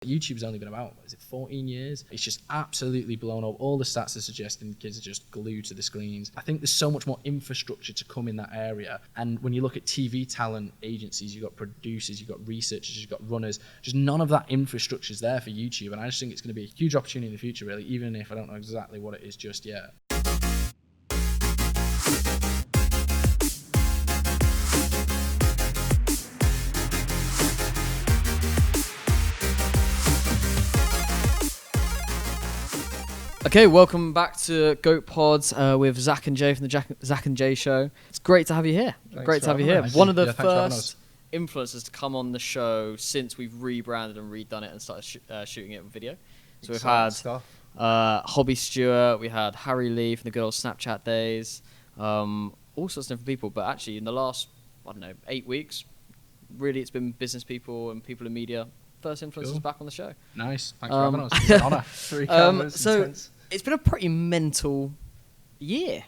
YouTube's only been about, 14 years? It's just absolutely blown up. All the stats are suggesting kids are just glued to the screens. I think there's so much more infrastructure to come in that area. And when you look at TV talent agencies, you've got producers, you've got researchers, you've got runners, just none of that infrastructure is there for YouTube. And I just think it's going to be a huge opportunity in the future, really, even if I don't know exactly what it is just yet. Okay, welcome back to Goat Pods with Zac and Jay from the Zac and Jay Show. It's great to have you here. Great to have you here. One of the first influencers to come on the show since we've rebranded and redone it and started shooting it with video. So we've had Hobby Stewart, we had Harry Lee from the good old Snapchat days, all sorts of different people. But actually, in the last, 8 weeks, really it's been business people and people in media. First influencers back on the show. Nice. Thanks for having us. It's an honour. 3 cameras, so intense. It's been a pretty mental year.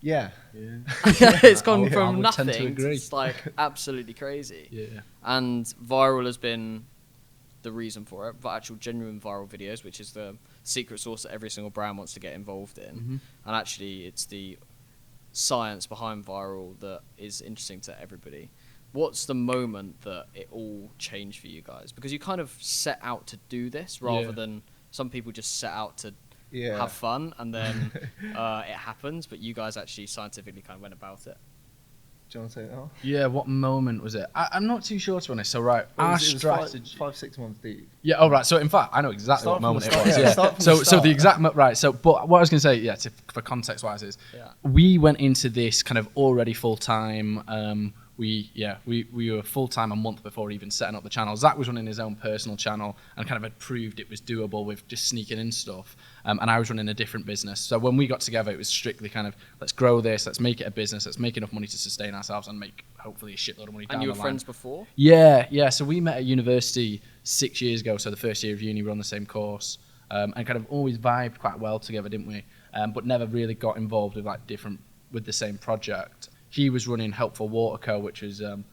Yeah. It's gone from I nothing tend to agree. It's like absolutely crazy. Yeah. And viral has been the reason for it, but actual genuine viral videos, which is the secret sauce that every single brand wants to get involved in. Mm-hmm. And actually it's the science behind viral that is interesting to everybody. What's the moment that it all changed for you guys? Because you kind of set out to do this rather than some people just set out to have fun and then it happens, but you guys actually scientifically kind of went about it. Do you want to say it now? Yeah, what moment was it? I'm not too sure, to be honest. So, right, our strategy... 5-6 months deep. Yeah, oh, right. So, in fact, I know exactly what moment it was. Yeah. So the exact... Right, so, but what I was going to say, for context-wise is, we went into this kind of already full-time... We were full-time a month before even setting up the channel. Zac was running his own personal channel and kind of had proved it was doable with just sneaking in stuff. And I was running a different business. So when we got together, it was strictly kind of, let's grow this, let's make it a business, let's make enough money to sustain ourselves and make hopefully a shitload of money down the line. And you were friends before? Yeah. So we met at university 6 years ago. So the first year of uni, we were on the same course. And kind of always vibed quite well together, didn't we? But never really got involved with the same project. He was running Helpful Water Co., which was a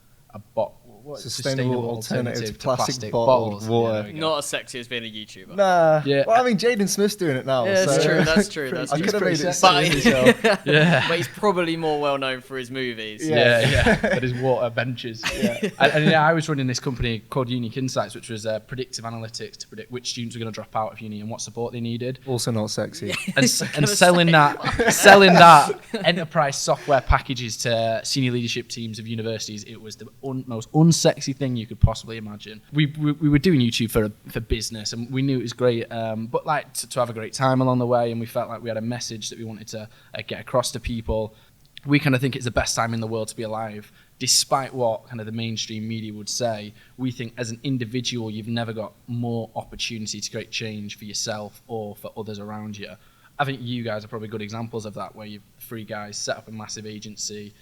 sustainable alternative to plastic bottled water. Not as sexy as being a YouTuber. Nah. Yeah. Well, I mean, Jaden Smith's doing it now. Yeah, that's true. I could have made it sexy. But he's probably more well known for his movies. Yeah. But his water benches. And I was running this company called Unique Insights, which was predictive analytics to predict which students were going to drop out of uni and what support they needed. Also not sexy. And selling that enterprise software packages to senior leadership teams of universities, it was the most unsexy thing you could possibly imagine. We were doing YouTube for business, and we knew it was great, but like to have a great time along the way, and we felt like we had a message that we wanted to get across to people. We kind of think it's the best time in the world to be alive, despite what kind of the mainstream media would say. We think as an individual, you've never got more opportunity to create change for yourself or for others around you. I think you guys are probably good examples of that, where you've 3 guys set up a massive agency.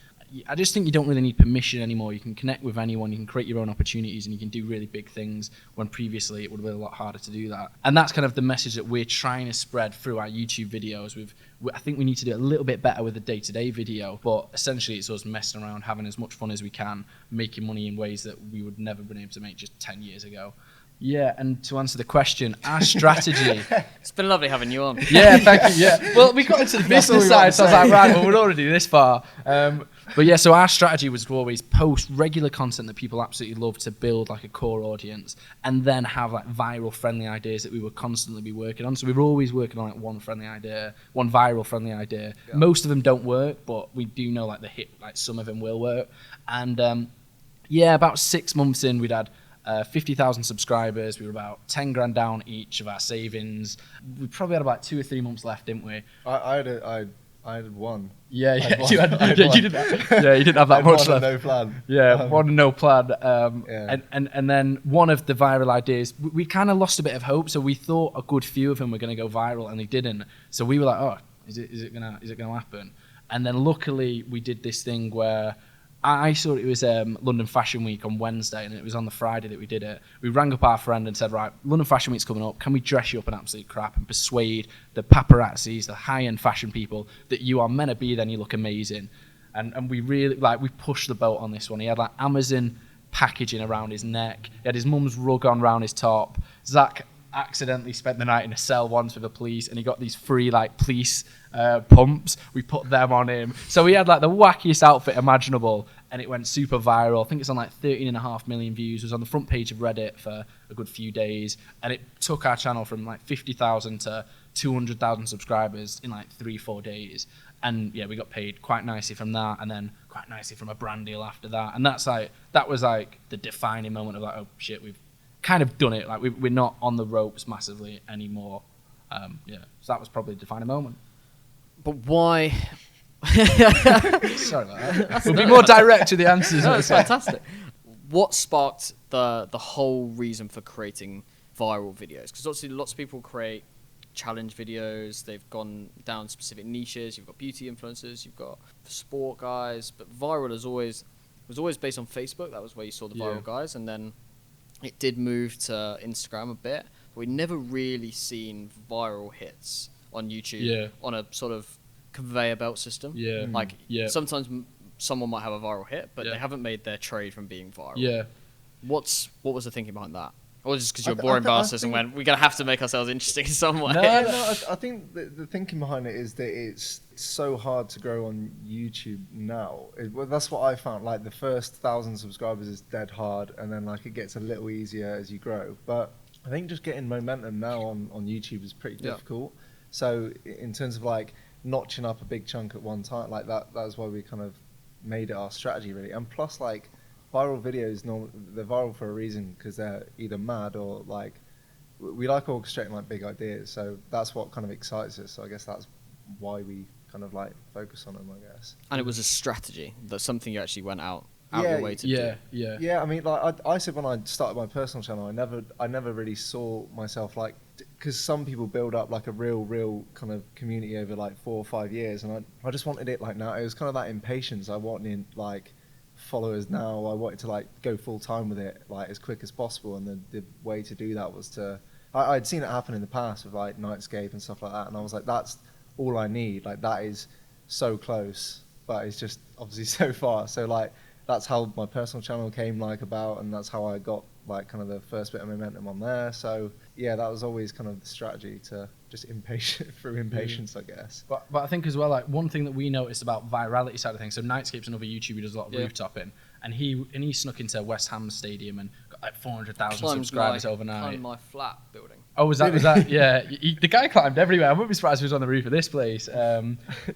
I just think you don't really need permission anymore. You can connect with anyone, you can create your own opportunities, and you can do really big things when previously it would have been a lot harder to do that. And that's kind of the message that we're trying to spread through our YouTube videos. I think we need to do a little bit better with the day-to-day video, but essentially it's us messing around, having as much fun as we can, making money in ways that we would never have been able to make just 10 years ago. Yeah, and to answer the question, our strategy... It's been lovely having you on. Yeah, thank you, yeah. Well, we got into the business side, so I was like, right, well, we're already this far. But yeah, so our strategy was to always post regular content that people absolutely love to build like a core audience, and then have like viral friendly ideas that we would constantly be working on. So we were always working on like one viral friendly idea. Yeah. Most of them don't work, but we do know like some of them will work. And about 6 months in, we'd had 50,000 subscribers. We were about 10 grand down each of our savings. We probably had about 2 or 3 months left, didn't we? I had one. Yeah. You didn't have that much left. No plan. Yeah, one and no plan. And then one of the viral ideas, we kind of lost a bit of hope. So we thought a good few of them were going to go viral, and they didn't. So we were like, oh, is it gonna happen? And then luckily we did this thing where I saw it was London Fashion Week on Wednesday, and it was on the Friday that we did it. We rang up our friend and said, right, London Fashion Week's coming up. Can we dress you up in absolute crap and persuade the paparazzis, the high-end fashion people, that you are meant to be there and you look amazing? And we really, we pushed the boat on this one. He had Amazon packaging around his neck. He had his mum's rug on around his top. Zach accidentally spent the night in a cell once with the police, and he got these free like police pumps. We put them on him, so he had like the wackiest outfit imaginable, and it went super viral. I think it's on like 13.5 million views. It was on the front page of Reddit for a good few days, and it took our channel from like 50,000 to 200,000 subscribers in like 3-4 days. And yeah, we got paid quite nicely from that, and then quite nicely from a brand deal after that. And that was like the defining moment of like, oh shit, we've kind of done it. Like we're not on the ropes massively anymore. So that was probably the defining moment. But why? Sorry about that. We'll be more direct to the answers. No, it's fantastic. What sparked the whole reason for creating viral videos? Because obviously lots of people create challenge videos. They've gone down specific niches. You've got beauty influencers. You've got sport guys. But viral was always based on Facebook. That was where you saw the viral guys, and then it did move to Instagram a bit. But we've never really seen viral hits on YouTube on a sort of conveyor belt system. Sometimes someone might have a viral hit, but they haven't made their trade from being viral. What was the thinking behind that? Or just because you're boring bastards and went, we're going to have to make ourselves interesting in some way? No, I think the thinking behind it is that it's so hard to grow on YouTube now. That's what I found. Like the first 1,000 subscribers is dead hard, and then like it gets a little easier as you grow. But I think just getting momentum now on YouTube is pretty difficult. So in terms of like notching up a big chunk at one time, like that's why we kind of made it our strategy really. And plus like viral videos, they're viral for a reason, because they're either mad or like we like orchestrating like big ideas. So that's what kind of excites us. So I guess that's why we kind of like focus on them, I guess. And it was a strategy. That's something you actually went out your way to do. Yeah, I mean, like I said when I started my personal channel, I never really saw myself like, because some people build up like a real kind of community over like 4 or 5 years, and I just wanted it like now. It was kind of that impatience. I wanted like followers now. I wanted to like go full time with it like as quick as possible, and the way to do that was to I'd seen it happen in the past with like Nightscape and stuff like that, and I was like, that's all I need. Like that is so close, but it's just obviously so far. So like that's how my personal channel came like about, and that's how I got like kind of the first bit of momentum on there. So yeah, that was always kind of the strategy, to just impatience, I guess. But I think as well, like one thing that we noticed about virality side of things. So Nightscape's another YouTuber who does a lot of rooftoping, and he snuck into West Ham Stadium and got like 400,000 subscribers overnight. Climbed my flat building. Oh, was that? Yeah, the guy climbed everywhere. I wouldn't be surprised if he was on the roof of this place.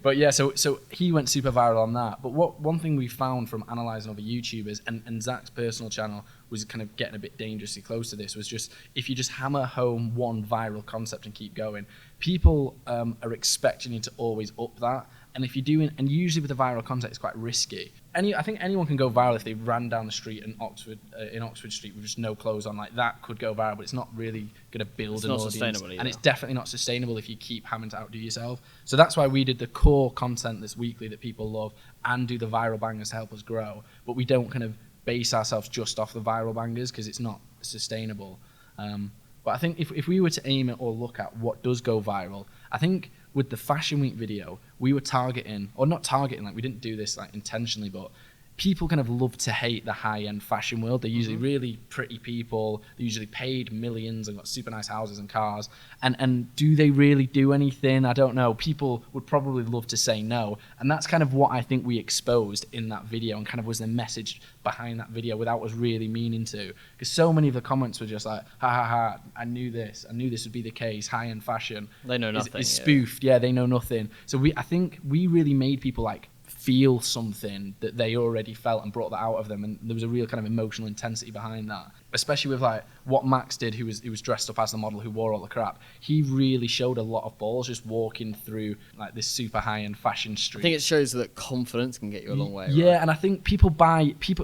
But yeah, so he went super viral on that. But one thing we found from analysing other YouTubers, and Zach's personal channel was kind of getting a bit dangerously close to this, was just if you just hammer home one viral concept and keep going, people are expecting you to always up that. And if you're doing, and usually with the viral content, it's quite risky. I think anyone can go viral if they ran down the street in Oxford Street with just no clothes on. Like that could go viral, but it's not really going to build an audience. And it's definitely not sustainable if you keep having to outdo yourself. So that's why we did the core content this weekly that people love, and do the viral bangers to help us grow. But we don't kind of base ourselves just off the viral bangers, because it's not sustainable. But I think if we were to aim at or look at what does go viral, I think with the Fashion Week video, we were targeting, or not targeting, like we didn't do this like intentionally, but people kind of love to hate the high-end fashion world. They're usually really pretty people. They're usually paid millions and got super nice houses and cars. And do they really do anything? I don't know. People would probably love to say no. And that's kind of what I think we exposed in that video, and kind of was the message behind that video without us really meaning to. Because so many of the comments were just like, ha ha ha, I knew this would be the case. High-end fashion. They know nothing. Is spoofed. Yeah, they know nothing. So I think we really made people like feel something that they already felt and brought that out of them, and there was a real kind of emotional intensity behind that, especially with like what Max did, who was dressed up as the model who wore all the crap. He really showed a lot of balls just walking through like this super high-end fashion street. I think it shows that confidence can get you a long way. Yeah, right? and I think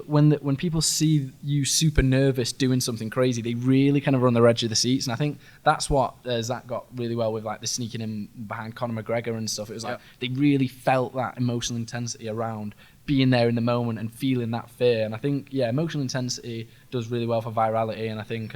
when people see you super nervous doing something crazy, they really kind of run their edge of the seats. And I think that's what Zach got really well with, like the sneaking in behind Conor McGregor and stuff. It was like they really felt that emotional intensity around being there in the moment and feeling that fear. And I think emotional intensity does really well for virality, and I think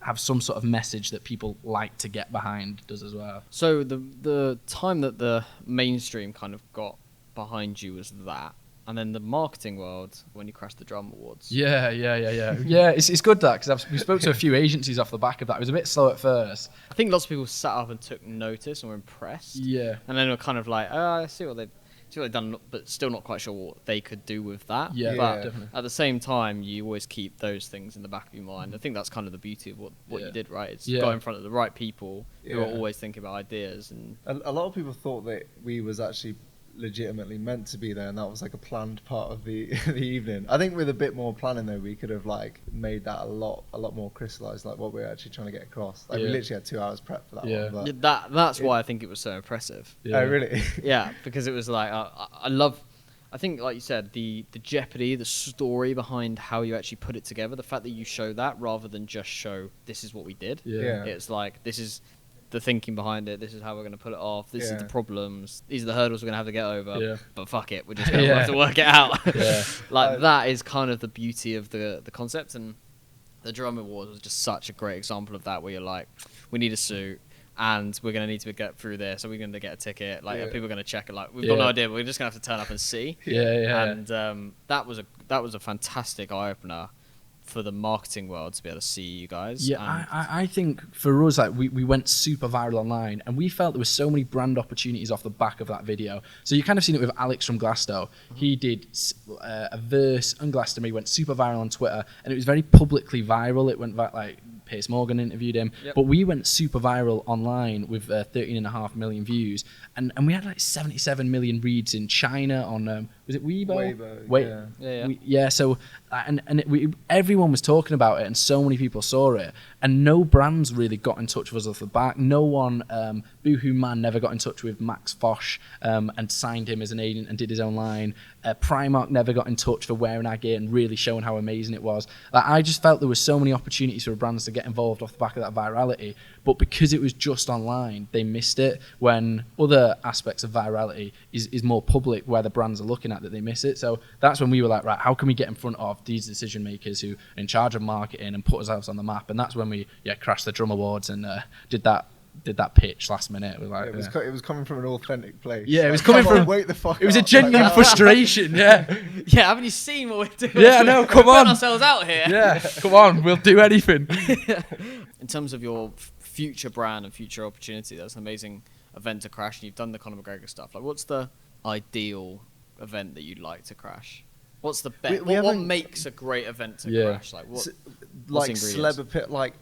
have some sort of message that people like to get behind does as well. So the time that the mainstream kind of got behind you was that, And then the marketing world, when you crashed the Drum Awards. Yeah. It's good that, because we spoke to a few agencies off the back of that. It was a bit slow at first. I think lots of people sat up and took notice and were impressed. Yeah. And then were kind of like, I see what they've done, but still not quite sure what they could do with that. Yeah, but definitely. At the same time, you always keep those things in the back of your mind. I think that's kind of the beauty of what you did, right? It's go in front of the right people who are always thinking about ideas. And a lot of people thought that we was actually legitimately meant to be there, and that was like a planned part of the the evening. I think with a bit more planning though, we could have like made that a lot more crystallized, like what we're actually trying to get across. Like we literally had 2 hours prep for that one. But that's why I think it was so impressive. Oh really? Yeah, because it was like I think, like you said, the jeopardy, the story behind how you actually put it together, the fact that you show that rather than just show this is what we did. Yeah. It's like, this is the thinking behind it, this is how we're going to pull it off, this is the problems, these are the hurdles we're going to have to get over, but fuck it, we're just going to have to work it out. That is kind of the beauty of the concept, and the Drum Awards was just such a great example of that, where you're like, we need a suit, and we're going to need to get through this, so we're going to get a ticket, like people are going to check it, like we've got no idea, but we're just going to have to turn up and see. And that was a fantastic eye-opener for the marketing world to be able to see you guys. I think for us, like we went super viral online, and we felt there were so many brand opportunities off the back of that video. So you kind of seen it with Alex from Glasto. He did a verse on Glastonbury, went super viral on Twitter, and it was very publicly viral. It went back, like Piers Morgan interviewed him, but we went super viral online with 13.5 million views, and we had like 77 million reads in China on was it Weibo? So everyone was talking about it, and so many people saw it, and no brands really got in touch with us off the back. No one, Boohoo Man never got in touch with Max Fosh and signed him as an agent and did his own line. Primark never got in touch for wearing our gear and really showing how amazing it was. Like, I just felt there were so many opportunities for brands to get involved off the back of that virality, but because it was just online, they missed it, when other aspects of virality is more public, where the brands are looking at, that they miss it. So that's when we were like, right, how can we get in front of these decision makers who are in charge of marketing and put ourselves on the map? And that's when we crashed the Drum Awards and did that pitch last minute. We're like, it was coming from an authentic place. Yeah, it was coming from. Wait the fuck. It was a genuine frustration. Yeah. Yeah, haven't you seen what we're doing? Yeah, no, come on. Put ourselves out here. Yeah, come on, we'll do anything. In terms of your future brand and future opportunity, that's an amazing event to crash, and you've done the Conor McGregor stuff. Like, what's the ideal event that you'd like to crash? What's the best? What makes a great event to crash? Like what? Like celeb, like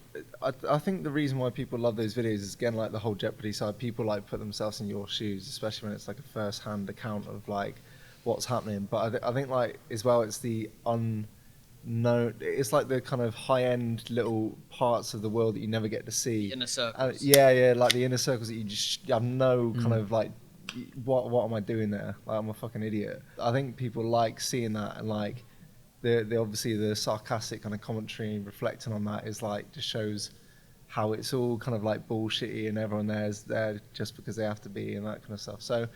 I think the reason why people love those videos is, again, like the whole Jeopardy side. People like put themselves in your shoes, especially when it's like a first-hand account of like what's happening. But I think like as well, it's the unknown. It's like the kind of high-end little parts of the world that you never get to see. The inner circles. Like the inner circles that you just have no kind of like. What am I doing there? Like, I'm a fucking idiot. I think people like seeing that, and like the obviously the sarcastic kind of commentary reflecting on that is like, just shows how it's all kind of like bullshitty, and everyone there's there just because they have to be, and that kind of stuff. So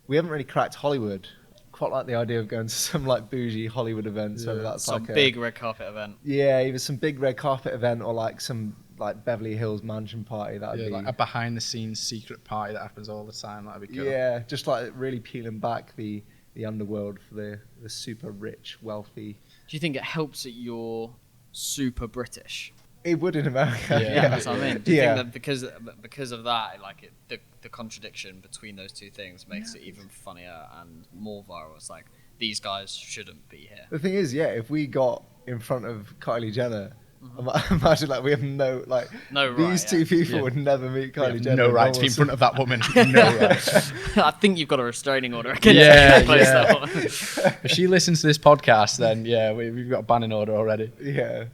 we haven't really cracked Hollywood. Quite like the idea of going to some like bougie Hollywood events, whether that's some like big red carpet event. Yeah, either some big red carpet event or like some like Beverly Hills mansion party. That'd be like a behind the scenes secret party that happens all the time. That'd be cool. Yeah, just like really peeling back the underworld for the super rich, wealthy. Do you think it helps that you're super British? It would in America. Yeah, that's what I mean. Do you think that because of that, like the contradiction between those two things makes it even funnier and more viral? It's like, these guys shouldn't be here. The thing is, if we got in front of Kylie Jenner, imagine like we have no right. These two people would never meet Kylie Jenner. No right to be in front of that woman. No right. I think you've got a restraining order against that. If she listens to this podcast, then we've got a banning order already. Yeah.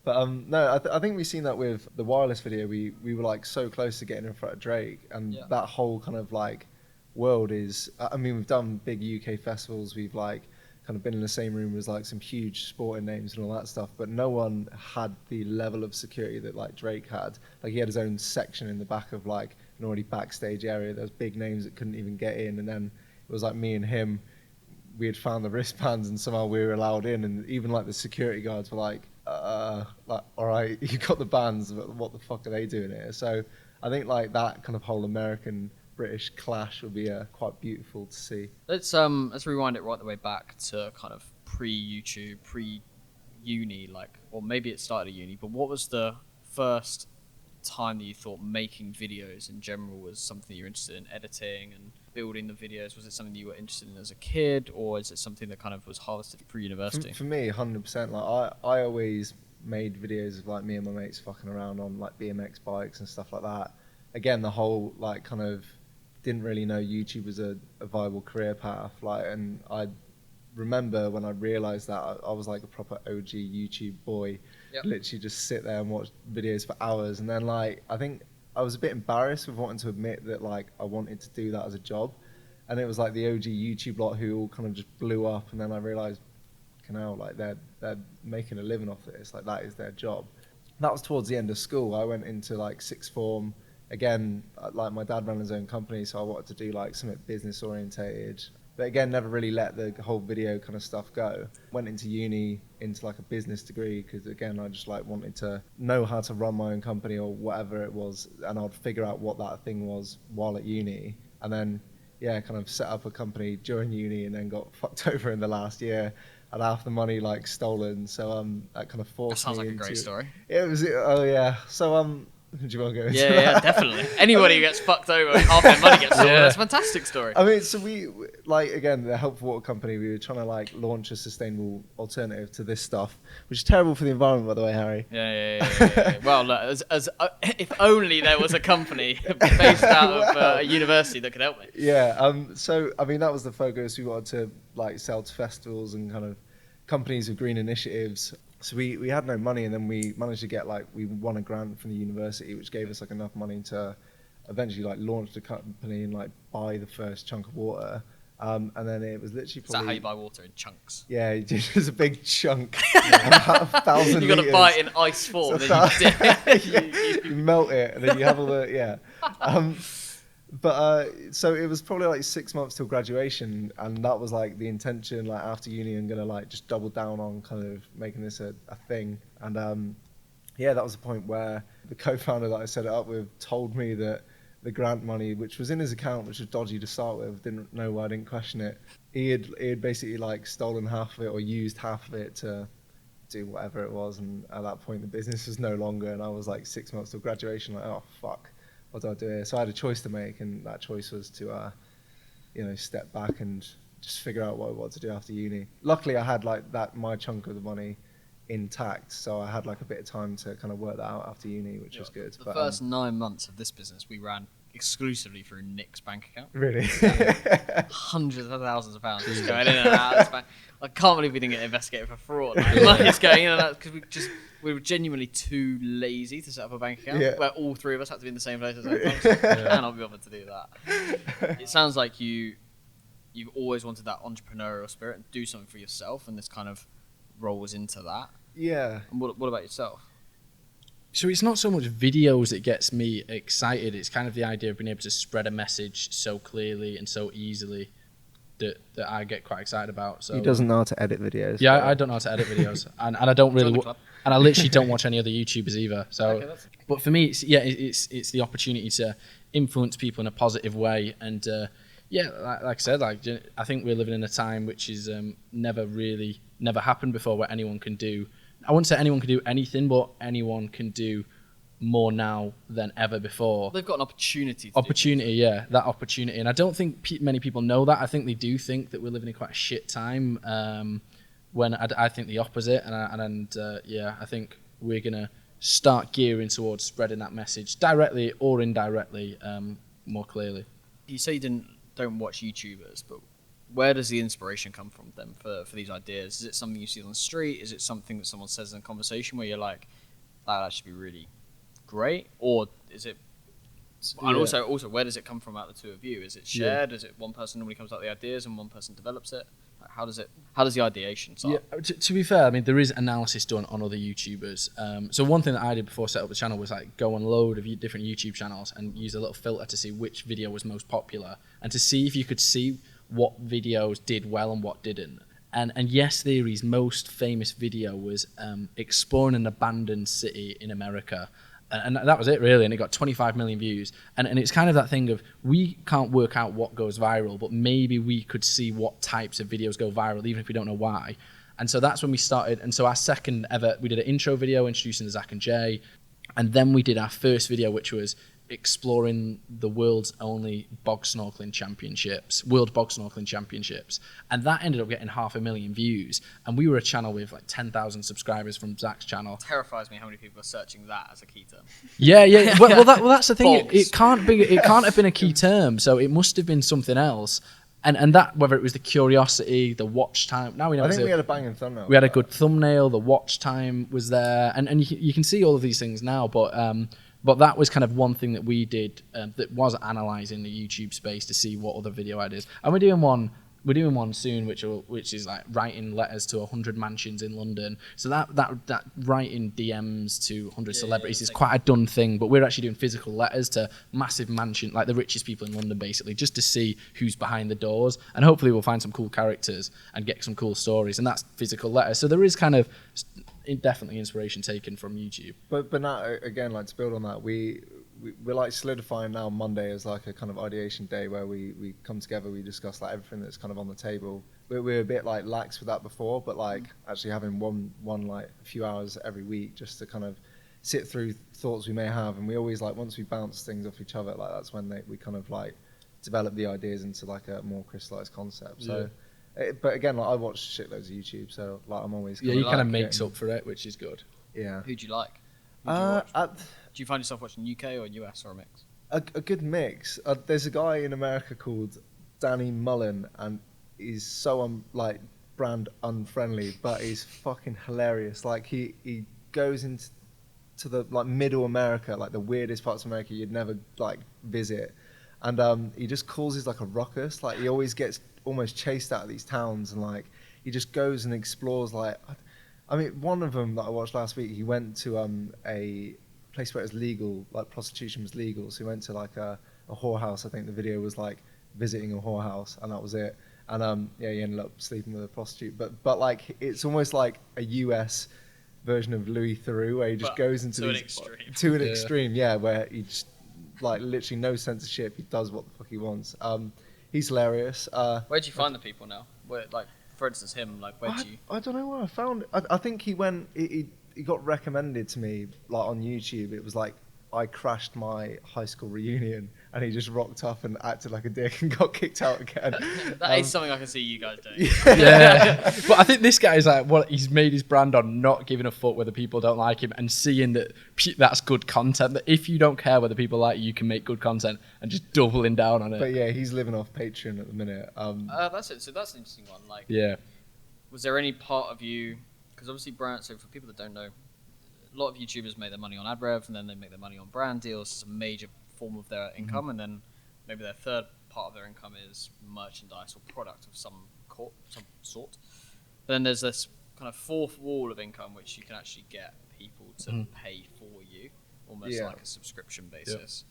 But no, I think we've seen that with the wireless video. We were like so close to getting in front of Drake, and that whole kind of like world is. I mean, we've done big UK festivals. We've like kind of been in the same room as like some huge sporting names and all that stuff, but no one had the level of security that like Drake had. Like, he had his own section in the back of like an already backstage area. There was big names that couldn't even get in, and then it was like me and him. We had found the wristbands, and somehow we were allowed in, and even like the security guards were like, all right, you got the bands, but what the fuck are they doing here? So I think like that kind of whole American British clash would be quite beautiful to see. Let's rewind it right the way back to kind of pre-YouTube, pre-uni, like, or maybe it started at uni. But what was the first time that you thought making videos in general was something you're interested in, editing and building the videos? Was it something you were interested in as a kid, or is it something that kind of was harvested pre-university? For me, 100%. Like I always made videos of like me and my mates fucking around on like BMX bikes and stuff like that. Again, the whole like kind of didn't really know YouTube was a viable career path. Like, and I remember when I realised that I was like a proper OG YouTube boy. Yep. Literally just sit there and watch videos for hours, and then like I think I was a bit embarrassed with wanting to admit that like I wanted to do that as a job, and it was like the OG YouTube lot who all kind of just blew up, and then I realised, now like they're making a living off this, like that is their job. That was towards the end of school. I went into like sixth form. Again, like my dad ran his own company, so I wanted to do like something business orientated. But again, never really let the whole video kind of stuff go. Went into uni, into like a business degree, because again, I just like wanted to know how to run my own company or whatever it was, and I'd figure out what that thing was while at uni, and then kind of set up a company during uni, and then got fucked over in the last year. Had half the money like stolen, so that kind of forced me. That sounds like a great story. It was. Oh yeah. So do you want to go into that? Yeah, definitely. Anybody who gets fucked over and half their money gets stolen, that's a fantastic story. I mean, so we like, again, the Help for Water company, we were trying to like launch a sustainable alternative to this stuff, which is terrible for the environment, by the way, Harry. Yeah. Well, look, if only there was a company based out of a university that could help me. Yeah. So I mean, that was the focus. We wanted to like sell to festivals and kind of companies with green initiatives. So we had no money, and then we managed to get we won a grant from the university, which gave us like enough money to eventually like launch the company and like buy the first chunk of water. And then it was literally probably... Is that how you buy water, in chunks? Yeah, it was a big chunk. About 1,000 You've got to buy it in ice form, then you melt it, and then you have all the... But so it was probably like 6 months till graduation, and that was like the intention. Like after uni, I'm gonna like just double down on kind of making this a thing. And that was the point where the co-founder that I set it up with told me that the grant money, which was in his account, which was dodgy to start with, didn't know why I didn't question it. He had basically like stolen half of it or used half of it to do whatever it was, and at that point the business was no longer. And I was like 6 months till graduation, like, oh fuck. What do I do here? So I had a choice to make, and that choice was to, step back and just figure out what I wanted to do after uni. Luckily, I had like my chunk of the money intact, so I had like a bit of time to kind of work that out after uni, which was good. The first 9 months of this business, we ran exclusively through Nick's bank account. Really? Hundreds of thousands of pounds just going in and out of this bank. I can't believe we didn't get investigated for fraud. Like, money's going in and out because we were genuinely too lazy to set up a bank account where all three of us had to be in the same place at the same time. So I cannot be bothered to do that. It sounds like you've always wanted that entrepreneurial spirit and do something for yourself, and this kind of rolls into that. Yeah. And what about yourself? So it's not so much videos that gets me excited. It's kind of the idea of being able to spread a message so clearly and so easily that I get quite excited about. So he doesn't know how to edit videos. Yeah, I don't know how to edit videos, and I don't really, and I literally don't watch any other YouTubers either. So, okay, but for me, it's the opportunity to influence people in a positive way, and like I said, I think we're living in a time which is never happened before, where anyone can do. I wouldn't say anyone can do anything, but anyone can do more now than ever before. They've got an opportunity. That opportunity. And I don't think many people know that. I think they do think that we're living in quite a shit time, when I think the opposite. I think we're going to start gearing towards spreading that message directly or indirectly, more clearly. You say you don't watch YouTubers, but where does the inspiration come from them for these ideas? Is it something you see on the street? Is it something that someone says in a conversation where you're like, that should be really great? Or is it... And also, where does it come from out of the two of you? Is it shared? Is it one person normally comes up with the ideas and one person develops it? How does the ideation start? Yeah, to be fair, I mean, there is analysis done on other YouTubers. So one thing that I did before I set up the channel was like go on a load of different YouTube channels and use a little filter to see which video was most popular and to see if you could see what videos did well and what didn't. And Yes Theory's most famous video was exploring an abandoned city in America. And that was it really, and it got 25 million views. And it's kind of that thing of, we can't work out what goes viral, but maybe we could see what types of videos go viral, even if we don't know why. And so that's when we started. And so our second ever, we did an intro video introducing the Zac and Jay, and then we did our first video, which was exploring the world's only bog snorkeling championships, world bog snorkeling championships. And that ended up getting 500,000 views. And we were a channel with like 10,000 subscribers from Zac's channel. Terrifies me how many people are searching that as a key term. Yeah. Well, that's the thing. It can't have been a key term. So it must have been something else. And that, whether it was the curiosity, the watch time. Now we know. I think we had a banging thumbnail. We had a good thumbnail. The watch time was there, and you can see all of these things now. But that was kind of one thing that we did that was analysing the YouTube space to see what other video ideas. And we're doing one soon, which is like writing letters to 100 mansions in London. So that writing DMs to 100 celebrities is quite a done thing. But we're actually doing physical letters to massive mansion, like the richest people in London, basically, just to see who's behind the doors. And hopefully we'll find some cool characters and get some cool stories. And that's physical letters. So there is kind of definitely inspiration taken from YouTube. But now, again, like to build on that, we're like solidifying now Monday as like a kind of ideation day where we come together, we discuss like everything that's kind of on the table. We're a bit like lax with that before, but like actually having one like a few hours every week just to kind of sit through thoughts we may have. And we always like, once we bounce things off each other, like that's when we kind of like develop the ideas into like a more crystallized concept. So but again, like I watch shitloads of YouTube, so like I'm always you kind of makes up for it, which is good. Yeah. Who'd you like? Do you find yourself watching UK or US or a mix? A good mix. There's a guy in America called Danny Mullen, and he's so like brand unfriendly, but he's fucking hilarious. Like he goes into the like middle America, like the weirdest parts of America you'd never like visit, and he just causes like a ruckus. Like he always gets almost chased out of these towns, and like he just goes and explores. Like I mean, one of them that I watched last week, he went to a place where it was legal, like prostitution was legal, so he went to like a whorehouse. I think the video was like visiting a whorehouse, and that was it. And he ended up sleeping with a prostitute, but like it's almost like a US version of Louis Theroux, where he just goes into an extreme, where he just like literally no censorship, he does what the fuck he wants. He's hilarious. Where'd you find the people now? Where, like, for instance, him, like, where'd you... I don't know where I found it. I think he went... He got recommended to me, like, on YouTube. It was like, I crashed my high school reunion, and he just rocked up and acted like a dick and got kicked out again. That is something I can see you guys doing. Yeah. But I think this guy is like, he's made his brand on not giving a fuck whether people don't like him, and seeing that that's good content, that if you don't care whether people like you can make good content, and just doubling down on it. But yeah, he's living off Patreon at the minute. That's it. So that's an interesting one. Like, was there any part of you, because obviously brand, so for people that don't know, a lot of YouTubers make their money on ad rev, and then they make their money on brand deals. It's a major form of their income, and then maybe their third part of their income is merchandise or product of some sort. But then there's this kind of fourth wall of income, which you can actually get people to pay for you, almost like a subscription basis.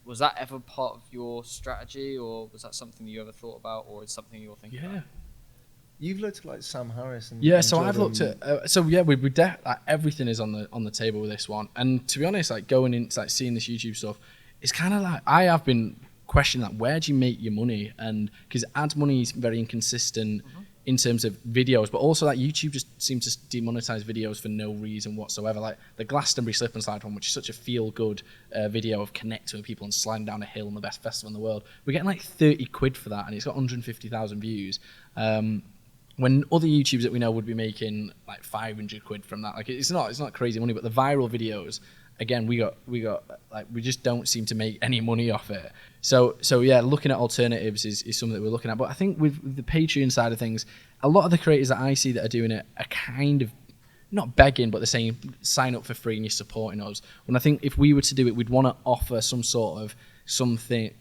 Was that ever part of your strategy, or was that something you ever thought about, or is something you're thinking about? You've looked at like Sam Harris and so Jordan. I've looked at we like, everything is on the table with this one. And to be honest, like going into like seeing this YouTube stuff, it's kind of like I have been questioning that, where do you make your money? And because ad money is very inconsistent in terms of videos, but also like YouTube just seems to demonetize videos for no reason whatsoever. Like the Glastonbury slip and slide one, which is such a feel good video of connecting with people and sliding down a hill in the best festival in the world, we're getting like 30 quid for that, and it's got 150,000 views. When other YouTubers that we know would be making like 500 quid from that. Like it's not crazy money, but the viral videos, again, we got like, we just don't seem to make any money off it. So yeah, looking at alternatives is something that we're looking at. But I think with the Patreon side of things, a lot of the creators that I see that are doing it are kind of not begging, but they're saying sign up for free and you're supporting us. When I think if we were to do it, we'd want to offer some sort of something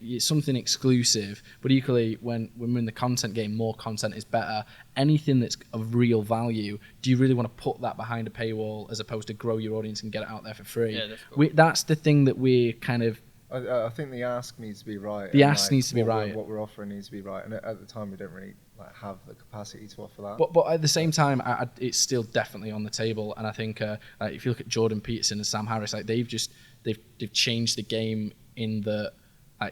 exclusive, but equally when we're in the content game, more content is better. Anything that's of real value, do you really want to put that behind a paywall as opposed to grow your audience and get it out there for free? That's the thing that we're kind of I think the ask needs to be right. The and, ask needs to be right. What we're offering needs to be right. And at the time, we don't really have the capacity to offer that. But at the same time, it's still definitely on the table. And I think if you look at Jordan Peterson and Sam Harris, like they've changed the game in the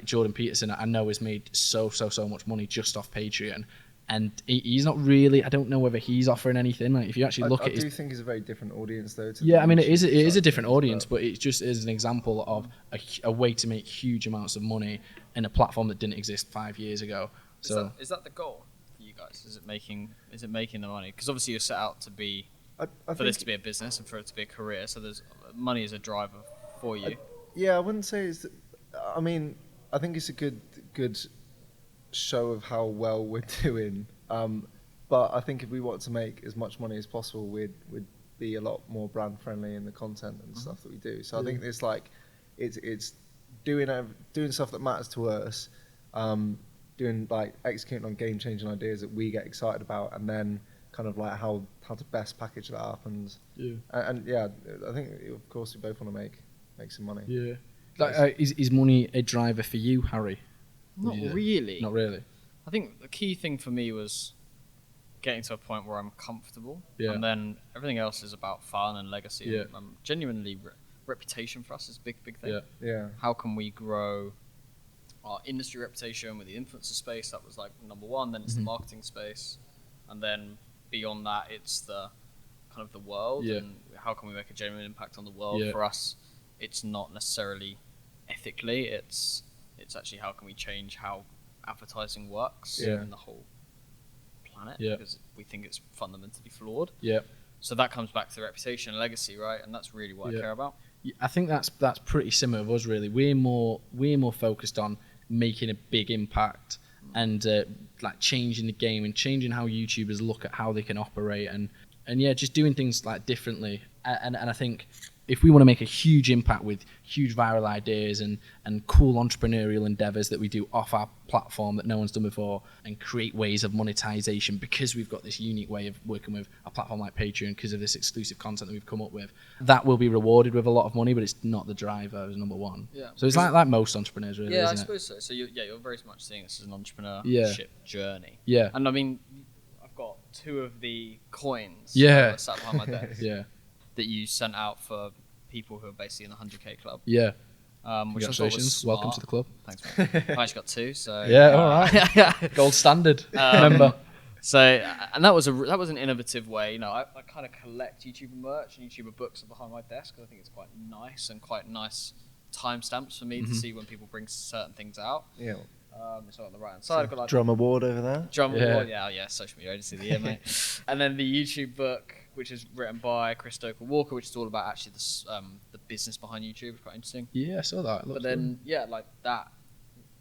Jordan Peterson I know has made so much money just off Patreon. And he's not really. I don't know whether he's offering anything. Like if you actually look at, I do think it's a very different audience, though. Yeah, I mean it is a different audience, but it just is an example of a way to make huge amounts of money in a platform that didn't exist 5 years ago. So is that the goal for you guys? Is it making the money? Because obviously you're set out to be for this to be a business and for it to be a career. So there's money is a driver for you. I wouldn't say it's. I mean, I think it's a good show of how well we're doing, but I think if we want to make as much money as possible, we'd be a lot more brand friendly in the content and stuff that we do. So I think it's it's doing stuff that matters to us, doing executing on game changing ideas that we get excited about, and then kind of how to best package that up and I think of course we both want to make some money. Is money a driver for you, Harry? Not really. Not really. I think the key thing for me was getting to a point where I'm comfortable, and then everything else is about fun and legacy. Yeah. Genuinely, reputation for us is a big thing. Yeah. How can we grow our industry reputation with the influencer space? That was number one. Then it's the marketing space, and then beyond that, it's the kind of the world. And how can we make a genuine impact on the world? For us, it's not necessarily ethically. It's actually how can we change how advertising works in the whole planet, because we think it's fundamentally flawed. So that comes back to reputation and legacy, right? And that's really what I care about. I think that's pretty similar of us, really. We're more focused on making a big impact and changing the game and changing how YouTubers look at how they can operate and just doing things differently. And I think if we want to make a huge impact with huge viral ideas and cool entrepreneurial endeavors that we do off our platform that no one's done before, and create ways of monetization because we've got this unique way of working with a platform like Patreon because of this exclusive content that we've come up with, that will be rewarded with a lot of money, but it's not the driver as number one. So it's like most entrepreneurs, really, isn't I suppose so. So you're very much seeing this as an entrepreneurship journey. And I mean, I've got 2 of the coins sat behind my desk. That you sent out for people who are basically in the 100k club. Congratulations. Welcome to the club. Thanks, man. I actually got 2, so... all right. Gold standard. Remember. So, and that was an innovative way. I kind of collect YouTuber merch and YouTuber books are behind my desk because I think it's quite nice timestamps for me to see when people bring certain things out. So on the right hand side, I've got Drum Award over there. Award, social media agency of the year, mate. And then the YouTube book, which is written by Chris Stoker Walker, which is all about actually the business behind YouTube. It's quite interesting. Yeah, I saw that. But then, that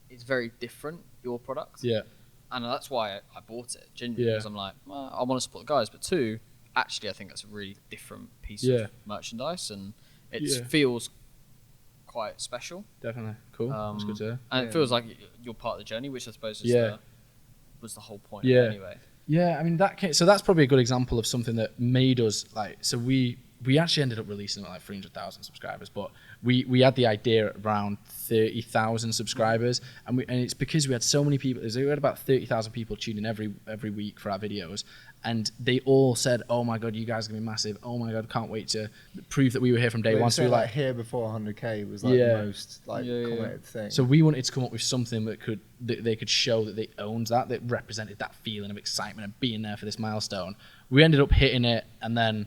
is very different, your product. And that's why I bought it, genuinely, because I'm like, well, I want to support the guys. But 2, actually, I think that's a really different piece of merchandise, and it feels quite special. Definitely. Cool. That's good to hear. And it feels like you're part of the journey, which I suppose was the whole point of it anyway. I mean, so that's probably a good example of something that made us so we actually ended up releasing it 300,000 subscribers, but we had the idea at around 30,000 subscribers, and it's because we had so many people. We had about 30,000 people tuning every week for our videos, and they all said, "Oh my god, you guys are gonna be massive! Oh my god, can't wait to prove that we were here from day one." So we here before 100k was the most commented thing. So we wanted to come up with something that they could show that they owned that represented that feeling of excitement and being there for this milestone. We ended up hitting it, and then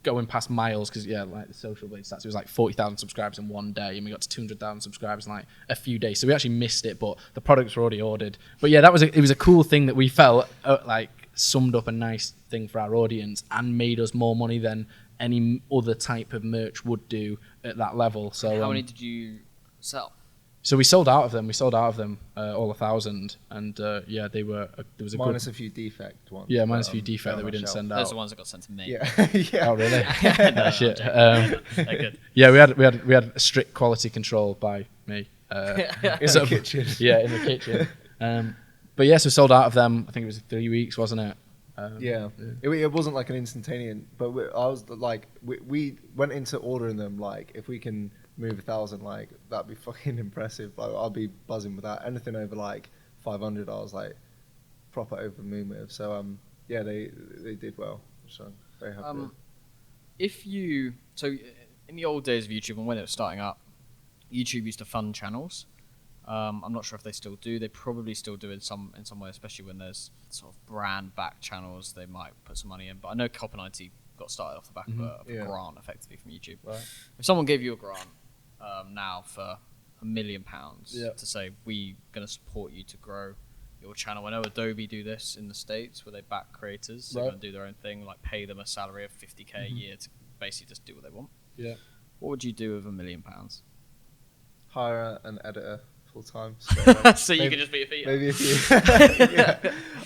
going past miles because the social blade stats, it was 40,000 subscribers in one day, and we got to 200,000 subscribers in a few days. So we actually missed it, but the products were already ordered. But it was a cool thing that we felt summed up a nice thing for our audience and made us more money than any other type of merch would do at that level. So how many did you sell? So we sold out of them. All 1,000, and they were. There was a minus a few defect ones. Yeah, minus a few defect that we didn't send out. Those are the ones that got sent to me. Oh really? No, shit. They're good. Yeah, we had a strict quality control by me. In the kitchen. Yeah, in the kitchen. But so we sold out of them. I think it was 3 weeks, wasn't it? It wasn't like an instantaneous, but we went into ordering them like if we can move 1,000, like that'd be fucking impressive. Like I'll be buzzing with that. Anything over like 500, I was like proper over the moon with. So they did well. So I'm very happy. In the old days of YouTube and when it was starting up, YouTube used to fund channels. I'm not sure if they still do. They probably still do in some way, especially when there's sort of brand-backed channels. They might put some money in. But I know Cop90 got started off the back of a grant, effectively, from YouTube. Right. If someone gave you a grant now for £1 million to say, we're going to support you to grow your channel. I know Adobe do this in the States where they back creators. They're going to do their own thing, like pay them a salary of $50K a year to basically just do what they want. Yeah. What would you do with £1 million? Hire an editor full time. So you can just be a feet. Maybe a few. Yeah.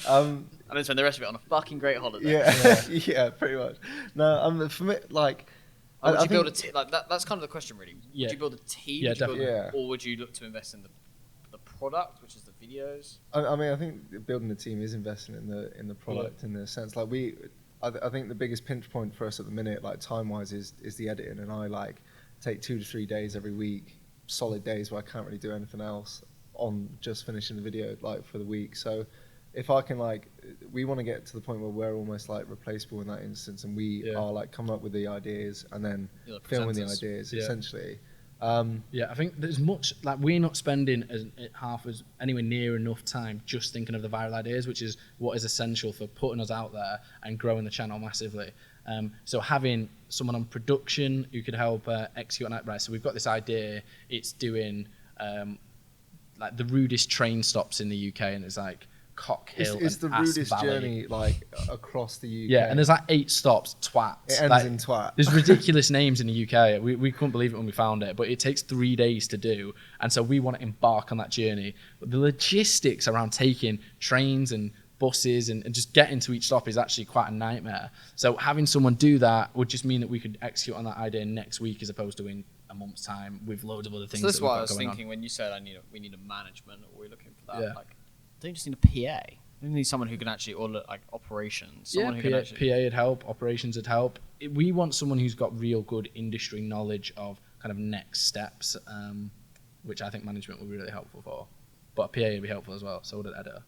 And then spend the rest of it on a fucking great holiday. Yeah, pretty much. No, for me, like, would you build a team? Like that's kind of the question, really. Yeah. Would you build a team? Yeah, definitely. Or would you look to invest in the product, which is the videos? I mean, I think building a team is investing in the product in the sense like I think the biggest pinch point for us at the minute, like time wise, is the editing, and I like take 2 to 3 days every week, solid days where I can't really do anything else on just finishing the video like for the week. So if I can we want to get to the point where we're almost like replaceable in that instance, and we are like coming up with the ideas and then filming the ideas essentially. I think there's much like we're not spending half as anywhere near enough time just thinking of the viral ideas, which is what is essential for putting us out there and growing the channel massively. So having someone on production who could help execute on that, right? So we've got this idea. It's doing like the rudest train stops in the UK, and it's like Cock Hill. It's the rudest journey like across the UK. Yeah, and there's like 8 stops, twats. It ends in twat. There's ridiculous names in the UK. We couldn't believe it when we found it, but it takes 3 days to do, and so we want to embark on that journey. But the logistics around taking trains and buses and just getting to each stop is actually quite a nightmare. So having someone do that would just mean that we could execute on that idea next week as opposed to in a month's time with loads of other things. So that's what I was thinking when you said we need a management, or we're looking for that. Yeah. Like, don't you just need a PA? You need someone who can actually, or like operations. Someone who can actually... PA would help, operations would help. We want someone who's got real good industry knowledge of kind of next steps, which I think management would be really helpful for. But a PA would be helpful as well, so would an editor.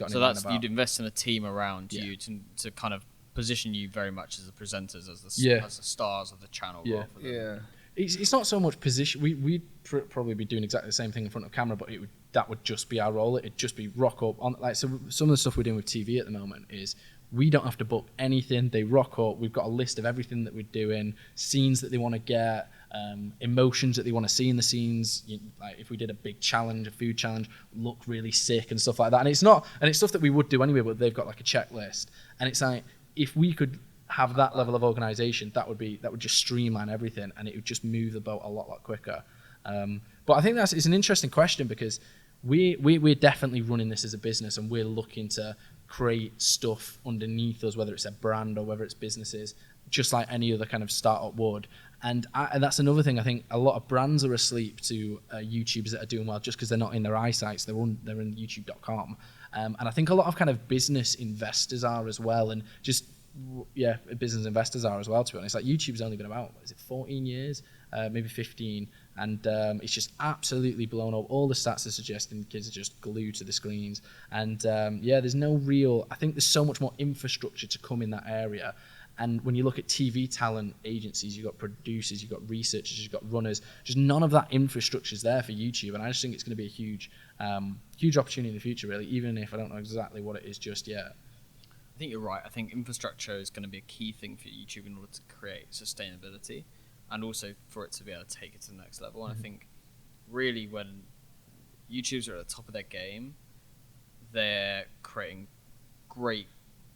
So you'd invest in a team around you to kind of position you very much as the presenters, as the stars of the channel. It's not so much position. We'd probably be doing exactly the same thing in front of camera, but that would just be our role. It'd just be rock up on so some of the stuff we're doing with TV at the moment is we don't have to book anything. They rock up. We've got a list of everything that we're doing, scenes that they want to get, emotions that they want to see in the scenes. Like if we did a big challenge, a food challenge, look really sick and stuff like that. And it's stuff that we would do anyway, but they've got like a checklist. And it's like if we could have that level of organization, that would just streamline everything, and it would just move the boat a lot quicker. But I think it's an interesting question because we're definitely running this as a business, and we're looking to create stuff underneath us, whether it's a brand or whether it's businesses, just like any other kind of startup would. And that's another thing. I think a lot of brands are asleep to YouTubers that are doing well just because they're not in their eyesights. They're in YouTube.com. And I think a lot of kind of business investors are as well, and just business investors are as well, to be honest. Like YouTube's only been about 14 years, maybe 15, and it's just absolutely blown up. All the stats are suggesting kids are just glued to the screens, and there's no real, I think there's so much more infrastructure to come in that area. And when you look at TV talent agencies, you've got producers, you've got researchers, you've got runners, just none of that infrastructure is there for YouTube, and I just think it's going to be a huge opportunity in the future, really, even if I don't know exactly what it is just yet. I think you're right. I think infrastructure is going to be a key thing for YouTube in order to create sustainability and also for it to be able to take it to the next level. And I think really when YouTubers are at the top of their game, they're creating great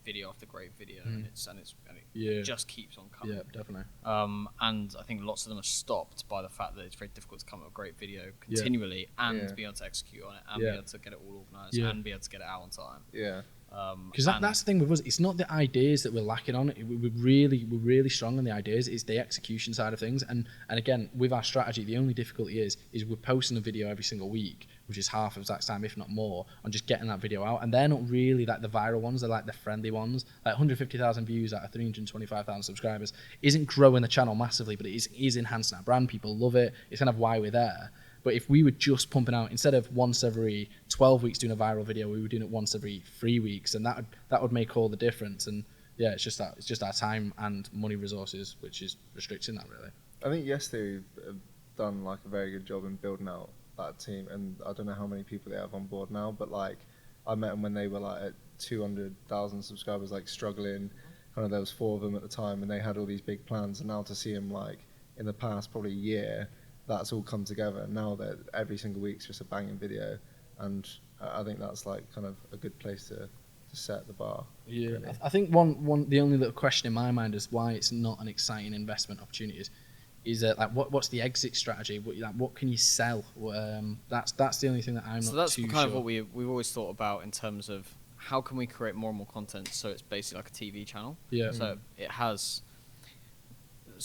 video after great video, and it just keeps on coming. Yeah, definitely. And I think lots of them are stopped by the fact that it's very difficult to come up with a great video continually and be able to execute on it and be able to get it all organised and be able to get it out on time. Yeah. Because that's the thing with us. It's not the ideas that we're lacking on. We're really strong on the ideas. It's the execution side of things. And again, with our strategy, the only difficulty is we're posting a video every single week, which is half of Zac's time, if not more, on just getting that video out. And they're not really like the viral ones, they're like the friendly ones. Like 150,000 views out of 325,000 subscribers isn't growing the channel massively, but it is enhancing our brand. People love it. It's kind of why we're there. But if we were just pumping out, instead of once every 12 weeks doing a viral video, we were doing it once every 3 weeks, and that would make all the difference. And yeah, it's just our time and money resources which is restricting that, really. I think yesterday we've done like a very good job in building out that team, and I don't know how many people they have on board now, but like I met them when they were like at 200,000 subscribers, like struggling. Kind of there was 4 of them at the time, and they had all these big plans. And now to see them like in the past probably year, that's all come together. And now that every single week's just a banging video, and I think that's like kind of a good place to set the bar. Yeah, really. I think the only little question in my mind is why it's not an exciting investment opportunity is like what's the exit strategy? What can you sell? That's the only thing that I'm not too sure. So that's kind of what we've always thought about in terms of how can we create more and more content so it's basically like a TV channel. Yeah. So it has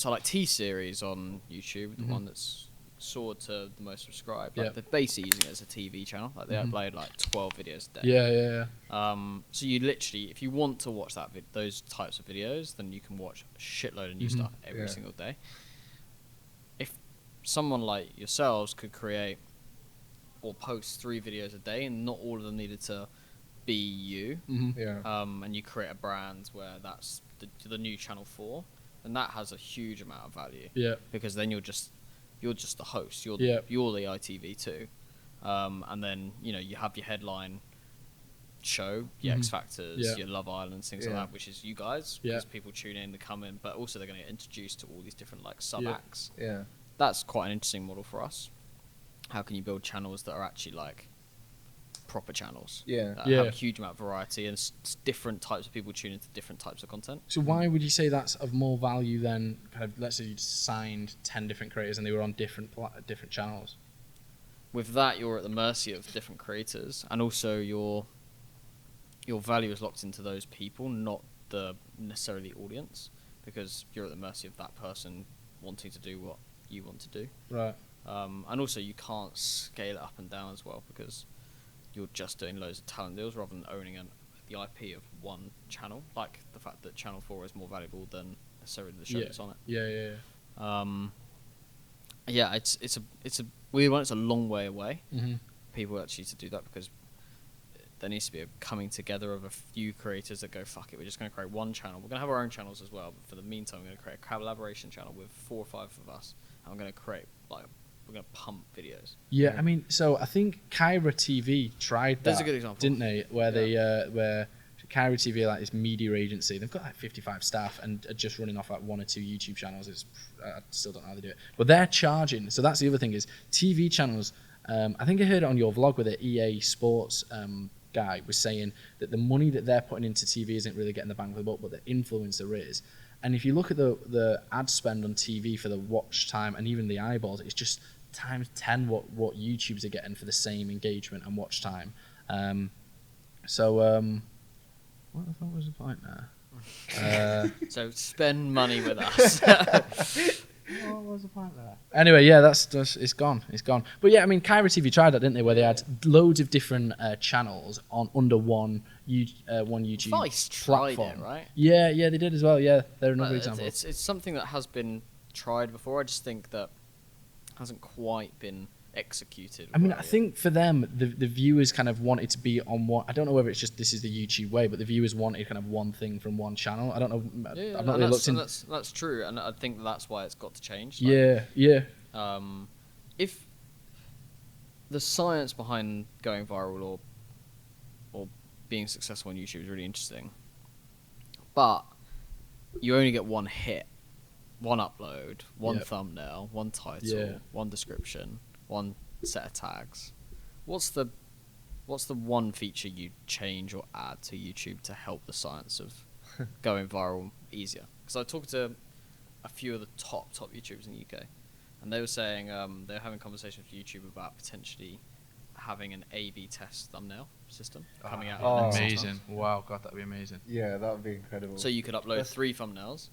like T-Series on YouTube, the one that's soared to the most subscribed. Like they're basically using it as a TV channel. Like they upload like 12 videos a day. Yeah. So you literally, if you want to watch those types of videos, then you can watch a shitload of new stuff every single day. If someone like yourselves could create or post 3 videos a day, and not all of them needed to be you, and you create a brand where that's the new channel 4, then that has a huge amount of value. Yeah. Because then you're just the host. You're the ITV2, and then you have your headline show, your X Factors, your Love Island, things like that, which is you guys. Because people tune in, they come in, but also they're going to get introduced to all these different like sub acts. Yeah. That's quite an interesting model for us. How can you build channels that are actually like proper channels? Yeah. That have a huge amount of variety and different types of people tune into different types of content. So why would you say that's of more value than kind of, let's say you signed 10 different creators and they were on different channels? With that, you're at the mercy of different creators, and also your value is locked into those people, not necessarily the audience, because you're at the mercy of that person wanting to do what you want to do. Right. And also you can't scale it up and down as well, because you're just doing loads of talent deals rather than owning the IP of one channel. Like the fact that Channel 4 is more valuable than necessarily the show that's on it. Yeah. It's a weird one. It's a long way away. People actually to do that, because there needs to be a coming together of a few creators that go, fuck it, we're just going to create one channel. We're going to have our own channels as well, but for the meantime, we're going to create a collaboration channel with 4 or 5 of us, and we're going to create we're going to pump videos. Yeah, I mean, so I think Kyra TV tried that. That's a good example, didn't they? Where where Kyra TV, like this media agency, they've got like 55 staff and are just running off like 1 or 2 YouTube channels. I still don't know how they do it, but they're charging. So that's the other thing is TV channels. I think I heard it on your vlog with the EA Sports guy was saying that the money that they're putting into TV isn't really getting the bang for the buck, but the influencer is. And if you look at the ad spend on TV for the watch time and even the eyeballs, it's just times 10 what YouTubers are getting for the same engagement and watch time. What the fuck was the point there? So spend money with us. What was the point there? Anyway, yeah, that's just it's gone. But yeah, I mean, Kyra TV tried that, didn't they? Where they had loads of different channels on under one YouTube Vice platform. tried it, right? Yeah, they did as well. Yeah, they're another example. It's something that has been tried before. I just think that hasn't quite been executed. I mean, I think for them, the viewers kind of wanted to be on one. I don't know whether it's just this is the YouTube way, but the viewers wanted kind of one thing from one channel. I don't know. Yeah, I've not really looked in. That's true, and I think that's why it's got to change. Yeah. If the science behind going viral or being successful on YouTube is really interesting, but you only get one hit, one upload, one thumbnail, one title, one description, one set of tags. What's the one feature you'd change or add to YouTube to help the science of going viral easier? Because I talked to a few of the top YouTubers in the UK, and they were saying they were having conversations with YouTube about potentially having an A/B test thumbnail system coming out. Amazing! Wow, God, that'd be amazing. Yeah, that would be incredible. So you could upload 3 thumbnails,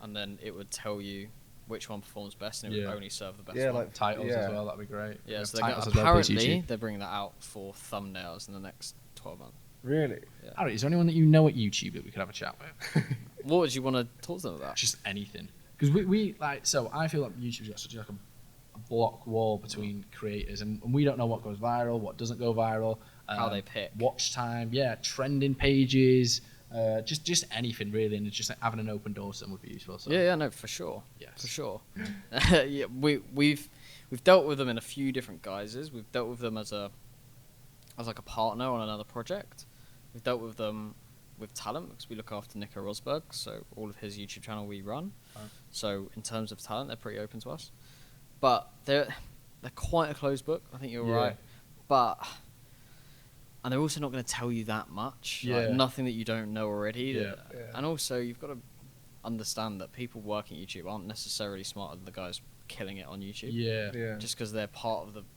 and then it would tell you which one performs best, and it would only serve the best one. like titles as well. That'd be great. Yeah, so apparently they're bringing that out for thumbnails in the next 12 months. Really? Yeah. Alright, is there anyone that you know at YouTube that we could have a chat with? What would you want to talk to them about? Just anything. Because we like, so I feel like YouTube's got such like a block wall between creators, and we don't know what goes viral, what doesn't go viral. How they pick. Watch time, trending pages, just anything really, and it's just like having an open door to them would be useful. So. Yeah, no, for sure. Yes. For sure. Yeah, we've dealt with them in a few different guises. We've dealt with them as like a partner on another project. We've dealt with them with talent because we look after Nico Rosberg, so all of his YouTube channel we run. Right. So in terms of talent, they're pretty open to us. But they're quite a closed book. I think you're right. And they're also not going to tell you that much. Yeah. Like, nothing that you don't know already. Yeah. And also, you've got to understand that people working at YouTube aren't necessarily smarter than the guys killing it on YouTube. Yeah. Just because they're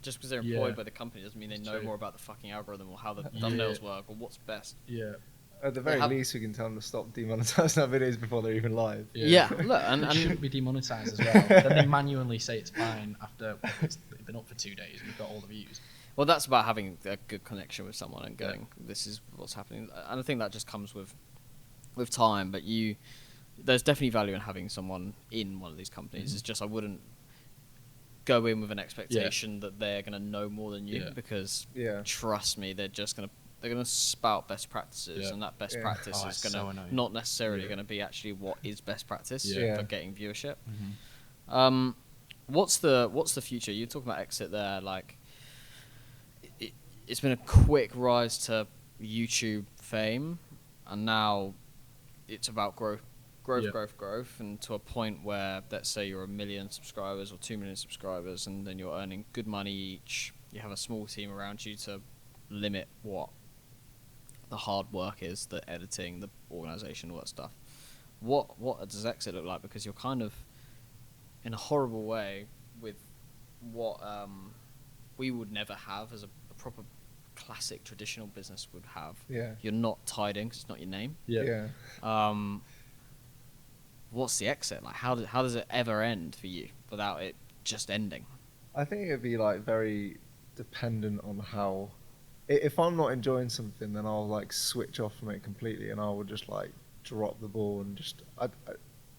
just because they're employed by the company doesn't mean they know more about the fucking algorithm or how the thumbnails work or what's best. Yeah. At the very least, we can tell them to stop demonetizing our videos before they're even live. Yeah, look, and it shouldn't be demonetized as well. Then they manually say it's fine after it's been up for 2 days and we've got all the views. Well, that's about having a good connection with someone and going, this is what's happening. And I think that just comes with time. But there's definitely value in having someone in one of these companies. It's just I wouldn't go in with an expectation that they're going to know more than you because trust me, they're going to spout best practices, and that best practice is going to not necessarily going to be actually what is best practice for getting viewership. What's the future? You're talking about exit there, like it's been a quick rise to YouTube fame, and now it's about growth, and to a point where, let's say you're 1 million subscribers or 2 million subscribers, and then you're earning good money each. You have a small team around you to limit what the hard work is, the editing, the organization, all that stuff. What does exit look like? Because you're kind of in a horrible way with what we would never have as a proper classic traditional business would have. You're not tied in because it's not your name. What's the exit like? How does it ever end for you without it just ending? I think it'd be like very dependent on how. If I'm not enjoying something, then I'll like switch off from it completely, and I will just like drop the ball and just I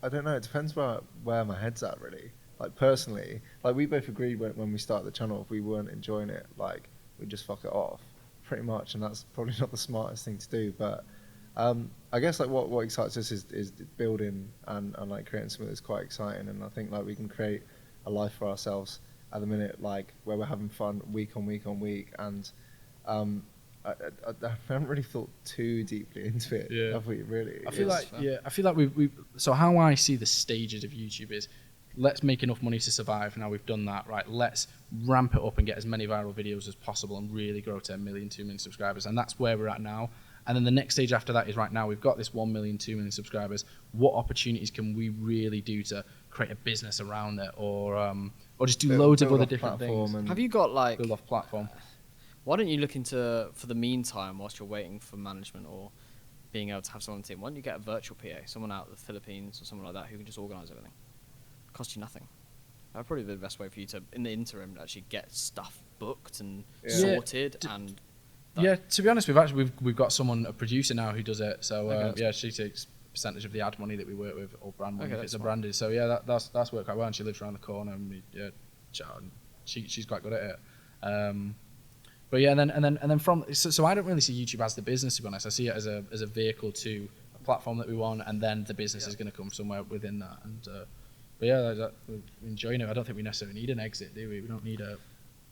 don't know. It depends where my head's at really. Like personally, like we both agreed when we started the channel, if we weren't enjoying it, like we'd just fuck it off, pretty much. And that's probably not the smartest thing to do. But I guess like what excites us is building and like creating something that's quite exciting. And I think like we can create a life for ourselves at the minute, like where we're having fun week on week on week. And I haven't really thought too deeply into it. Have we really? I feel like we. So how I see the stages of YouTube is, let's make enough money to survive. Now we've done that, right? Let's ramp it up and get as many viral videos as possible and really grow to 1 million, 2 million subscribers. And that's where we're at now. And then the next stage after that is right now we've got this 1 million, 2 million subscribers. What opportunities can we really do to create a business around it, or just do loads of other different things? Have you got like build off platform? Why don't you look into, for the meantime, whilst you're waiting for management or being able to have someone on the team, why don't you get a virtual PA, someone out of the Philippines or someone like that who can just organise everything? Cost you nothing. That would probably be the best way for you to, in the interim, actually get stuff booked and sorted and. Yeah, to be honest, we've got someone, a producer now, who does it. So she takes a percentage of the ad money that we work with, or brand money if it's a branded. So yeah, that's worked quite well. And she lives around the corner, and she's quite good at it. But yeah, and then from so I don't really see YouTube as the business, to be honest. I see it as a vehicle to a platform that we want, and then the business is going to come somewhere within that. And but yeah, we're enjoying it. I don't think we necessarily need an exit, do we? We don't need a.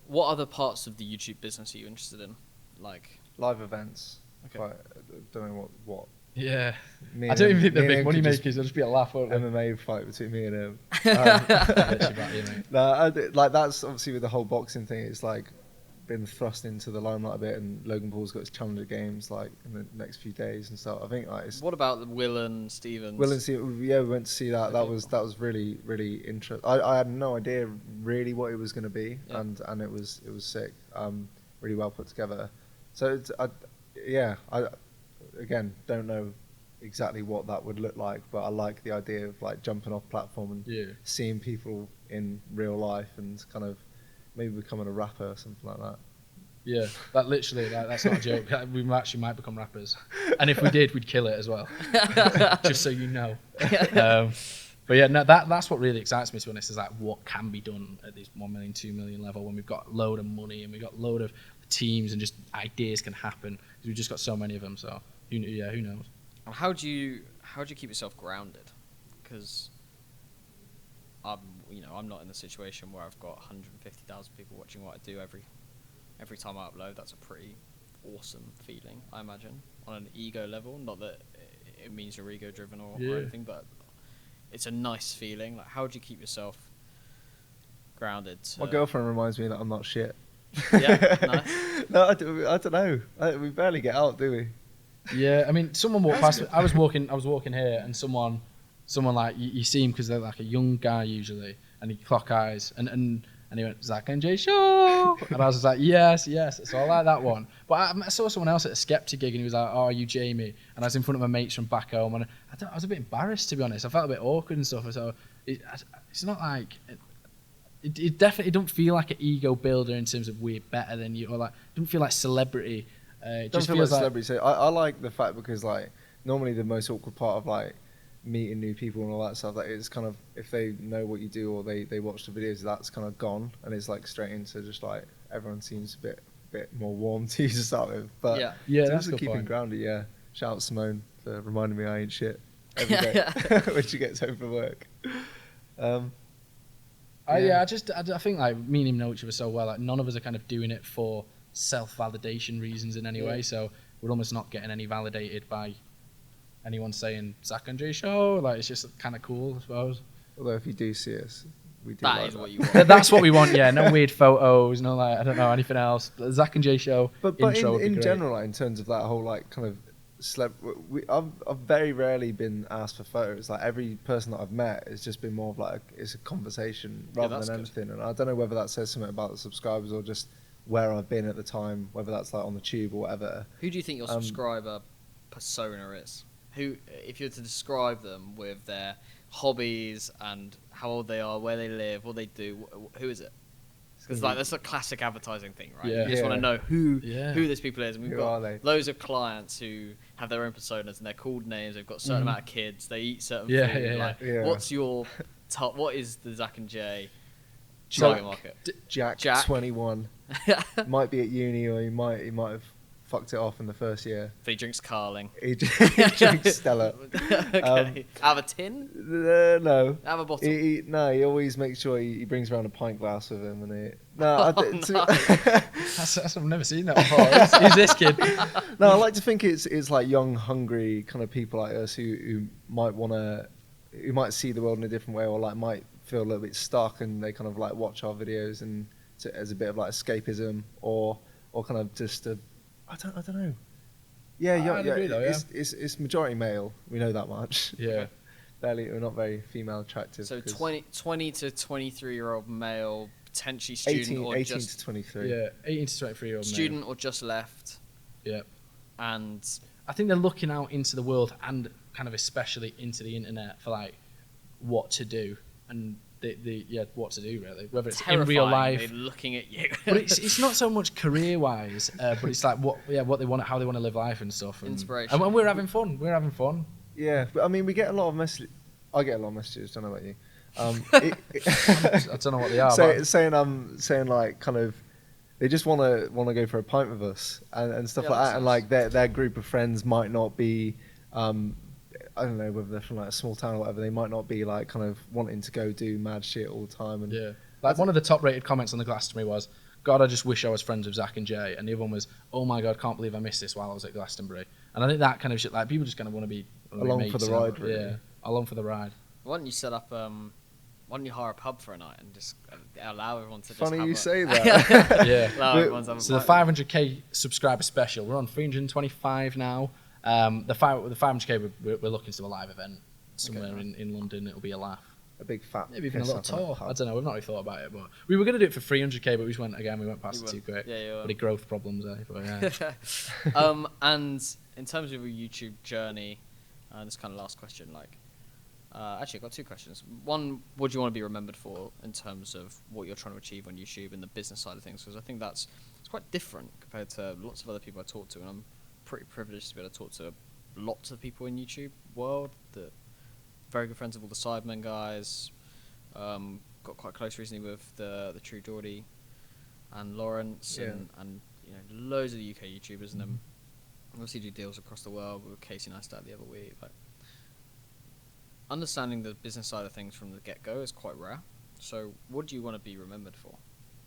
What other parts of the YouTube business are you interested in? Like live events. I don't know what. Yeah, I don't even think they're big money makers. It'll just be a laugh, won't it? MMA fight between me and him. Like that's obviously with the whole boxing thing. It's like been thrust into the limelight a bit, and Logan Paul's got his Challenger Games like in the next few days and stuff. I think like. What about Will and Stevens? Will and Stevens, we went to see that. That was really really interesting. I had no idea really what it was going to be, and it was sick. Really well put together. So I again don't know exactly what that would look like, but I like the idea of like jumping off platform and seeing people in real life and kind of maybe becoming a rapper or something like that. Yeah, that literally, that's not a joke. We actually might become rappers, and if we did, we'd kill it as well. Just so you know. But yeah, no, that's what really excites me, to be honest, is like what can be done at this 1 million, 2 million level when we've got a load of money and we've got a load of teams and just ideas can happen. We've just got so many of them. So who knows? How do you keep yourself grounded? Because I'm not in the situation where I've got 150,000 people watching what I do every time I upload. That's a pretty awesome feeling, I imagine, on an ego level. Not that it means you're ego driven or anything, but it's a nice feeling. Like, how do you keep yourself grounded? My girlfriend reminds me that I'm not shit. Yeah, nice. No, I don't know. We barely get out, do we? Yeah, I mean, someone walked past me. I was walking here, and someone like you see him because they're like a young guy usually, and he clock eyes, and he went, Zac and Jay Show, and I was just like, yes. So I like that one. But I saw someone else at a Skepta gig, and he was like, oh, are you Jamie? And I was in front of my mates from back home, and I was a bit embarrassed, to be honest. I felt a bit awkward and stuff. So it's not like. It definitely don't feel like an ego builder in terms of we're better than you, or like it don't feel like celebrity. It just feel feels like celebrity. So I like the fact, because like normally the most awkward part of like meeting new people and all that stuff, like it's kind of, if they know what you do or they watch the videos, that's kind of gone, and it's like straight into just like everyone seems a bit more warm to you to start with. But yeah, that's keeping point. Grounded. Yeah, shout out Simone for reminding me I ain't shit every day when she gets home from work. I think like me and him know each other so well. Like none of us are kind of doing it for self-validation reasons in any way. So we're almost not getting any validated by anyone saying Zac and Jay Show. Like it's just kind of cool, I suppose. Although if you do see us, we do. That is what you want. That's what we want. Yeah, no weird photos, no like I don't know anything else. The Zac and Jay Show. But intro in general, like, in terms of that whole like kind of I've very rarely been asked for photos. Like every person that I've met, it's just been more of like it's a conversation rather than anything. And I don't know whether that says something about the subscribers or just where I've been at the time, whether that's like on the tube or whatever. Who do you think your subscriber persona is? Who, if you were to describe them with their hobbies and how old they are, where they live, what they do, who is it? Because like that's a classic advertising thing, right? Yeah. You just want to know who this people is, and we've got loads of clients who have their own personas and they're called names. They've got a certain amount of kids. They eat certain food. What's your top? What is the Zac and Jay target market? Jack 21 might be at uni, or he might have fucked it off in the first year. So he drinks Carling. He drinks Stella. Okay. Out of a tin? No. Out of a bottle? He always makes sure he brings around a pint glass with him. And I've never seen that before. Who's this kid? No, I like to think it's like young, hungry kind of people like us who might see the world in a different way, or like might feel a little bit stuck, and they kind of like watch our videos and as a bit of like escapism, or kind of just I don't know. Yeah, agree though, it's majority male. We know that much. Yeah. We're not very female attractive. So 20 to 23-year-old male, potentially student 18 just to 23. Yeah, 18 to 23-year-old student male. or just left. Yeah. And I think they're looking out into the world, and kind of especially into the internet, for like what to do, and what to do really, whether it's in real life. Looking at you. But it's not so much career wise, but it's like what they want, how they want to live life and stuff. And, inspiration. And we're having fun. We're having fun. Yeah, but I mean, we get a lot of messages. I get a lot of messages. Don't know about you. I don't know what they are. Saying like kind of, they just want to go for a pint with us and stuff like that. Nice. And like their group of friends might not be, I don't know whether they're from like a small town or whatever. They might not be like kind of wanting to go do mad shit all the time. And like one of the top rated comments on the Glastonbury was, God, I just wish I was friends with Zac and Jay. And the other one was, oh my God, can't believe I missed this while I was at Glastonbury. And I think that kind of shit, like people just kind of want to be along for the ride, really. Yeah, along for the ride. Why don't you set up? Why don't you hire a pub for a night and just allow everyone to? Funny just you say that. Yeah. So the 500k subscriber special, we're on 325 now. The 500k, we're looking to a live event somewhere in London. It'll be a laugh. A big fat. Maybe even a little tour. I don't know. We've not really thought about it, but we were going to do it for 300k, but we went past it too quick. Yeah. Pretty growth problems, But yeah. And in terms of your YouTube journey, And this kind of last question, like, actually, I've got two questions. One, what do you want to be remembered for in terms of what you're trying to achieve on YouTube and the business side of things? Because I think it's quite different compared to lots of other people I talk to, and I'm pretty privileged to be able to talk to lots of people in YouTube world. The very good friends of all the Sidemen guys. Got quite close recently with the True Geordie and Lawrence and loads of the UK YouTubers, and then obviously do deals across the world with Casey Neistat the other week. Like, understanding the business side of things from the get-go is quite rare. So what do you want to be remembered for?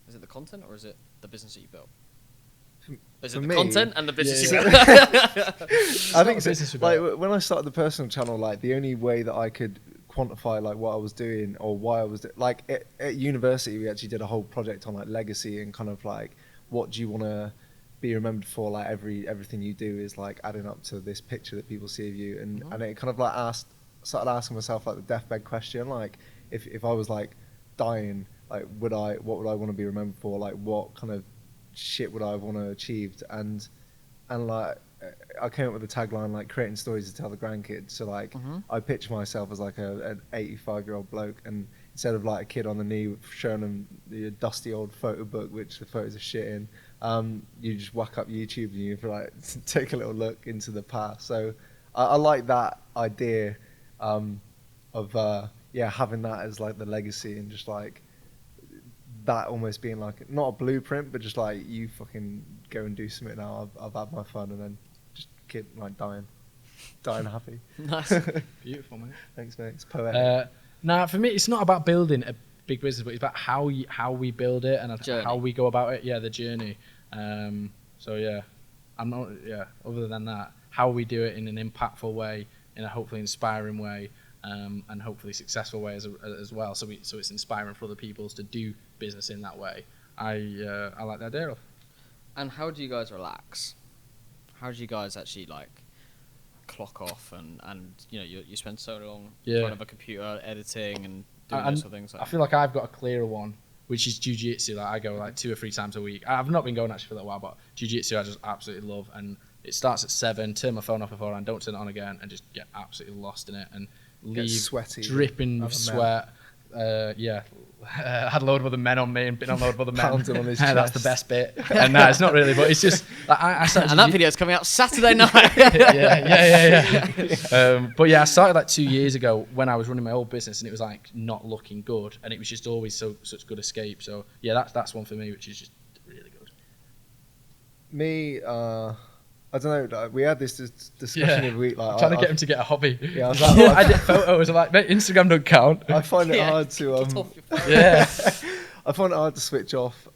Is it the content, or is it the business that you built? Is it the content and the business you built? I think so. Like, when I started the personal channel, like, the only way that I could quantify like what I was doing or why I was like at university, we actually did a whole project on like legacy and kind of like, what do you want to be remembered for? Like, everything you do is like adding up to this picture that people see of you, and it kind of like started asking myself like the deathbed question, like if I was like dying, like what would I want to be remembered for? Like, what kind of shit would I want to achieve? And like, I came up with a tagline like creating stories to tell the grandkids. So like, I picture myself as like an 85-year-old bloke, and instead of like a kid on the knee showing them the dusty old photo book which the photos are shit in, you just whack up YouTube and you like take a little look into the past. So I like that idea of having that as like the legacy, and just like that almost being like not a blueprint, but just like, you fucking go and do something now. I've had my fun, and then just keep like dying happy. Nice. Beautiful, mate. Thanks, mate. It's poetic. Nah, for me, it's not about building a big business, but it's about how we build it and how we go about it. Yeah, the journey. So yeah, I'm not. Yeah. Other than that, how we do it in an impactful way, in a hopefully inspiring way, and hopefully successful way as well. So it's inspiring for other people to do business in that way. I like the idea of. And how do you guys relax? How do you guys actually like clock off and you spend so long in front of a computer editing and doing those sort of things? Like, I feel like I've got a clearer one, which is jiu-jitsu. Like, I go like 2 or 3 times a week. I've not been going actually for a little while, but jiu-jitsu I just absolutely love, and it starts at 7. Turn my phone off beforehand, don't turn it on again, and just get absolutely lost in it and leave sweaty, dripping with sweat. Had a load of other men on me and been on a load of other men. Pounding on his That's the best bit. And no, it's not really, but it's just like I started. And that video's coming out Saturday night. But yeah, I started like 2 years ago when I was running my old business, and it was like not looking good, and it was just always such good escape. So yeah, that's one for me, which is just really good. Me, I don't know. Like, we had this discussion the other week. Like, trying to get him to get a hobby. Yeah, I was like, I did photos. I'm like, mate, Instagram don't count. I find it hard to. I find it hard to switch off.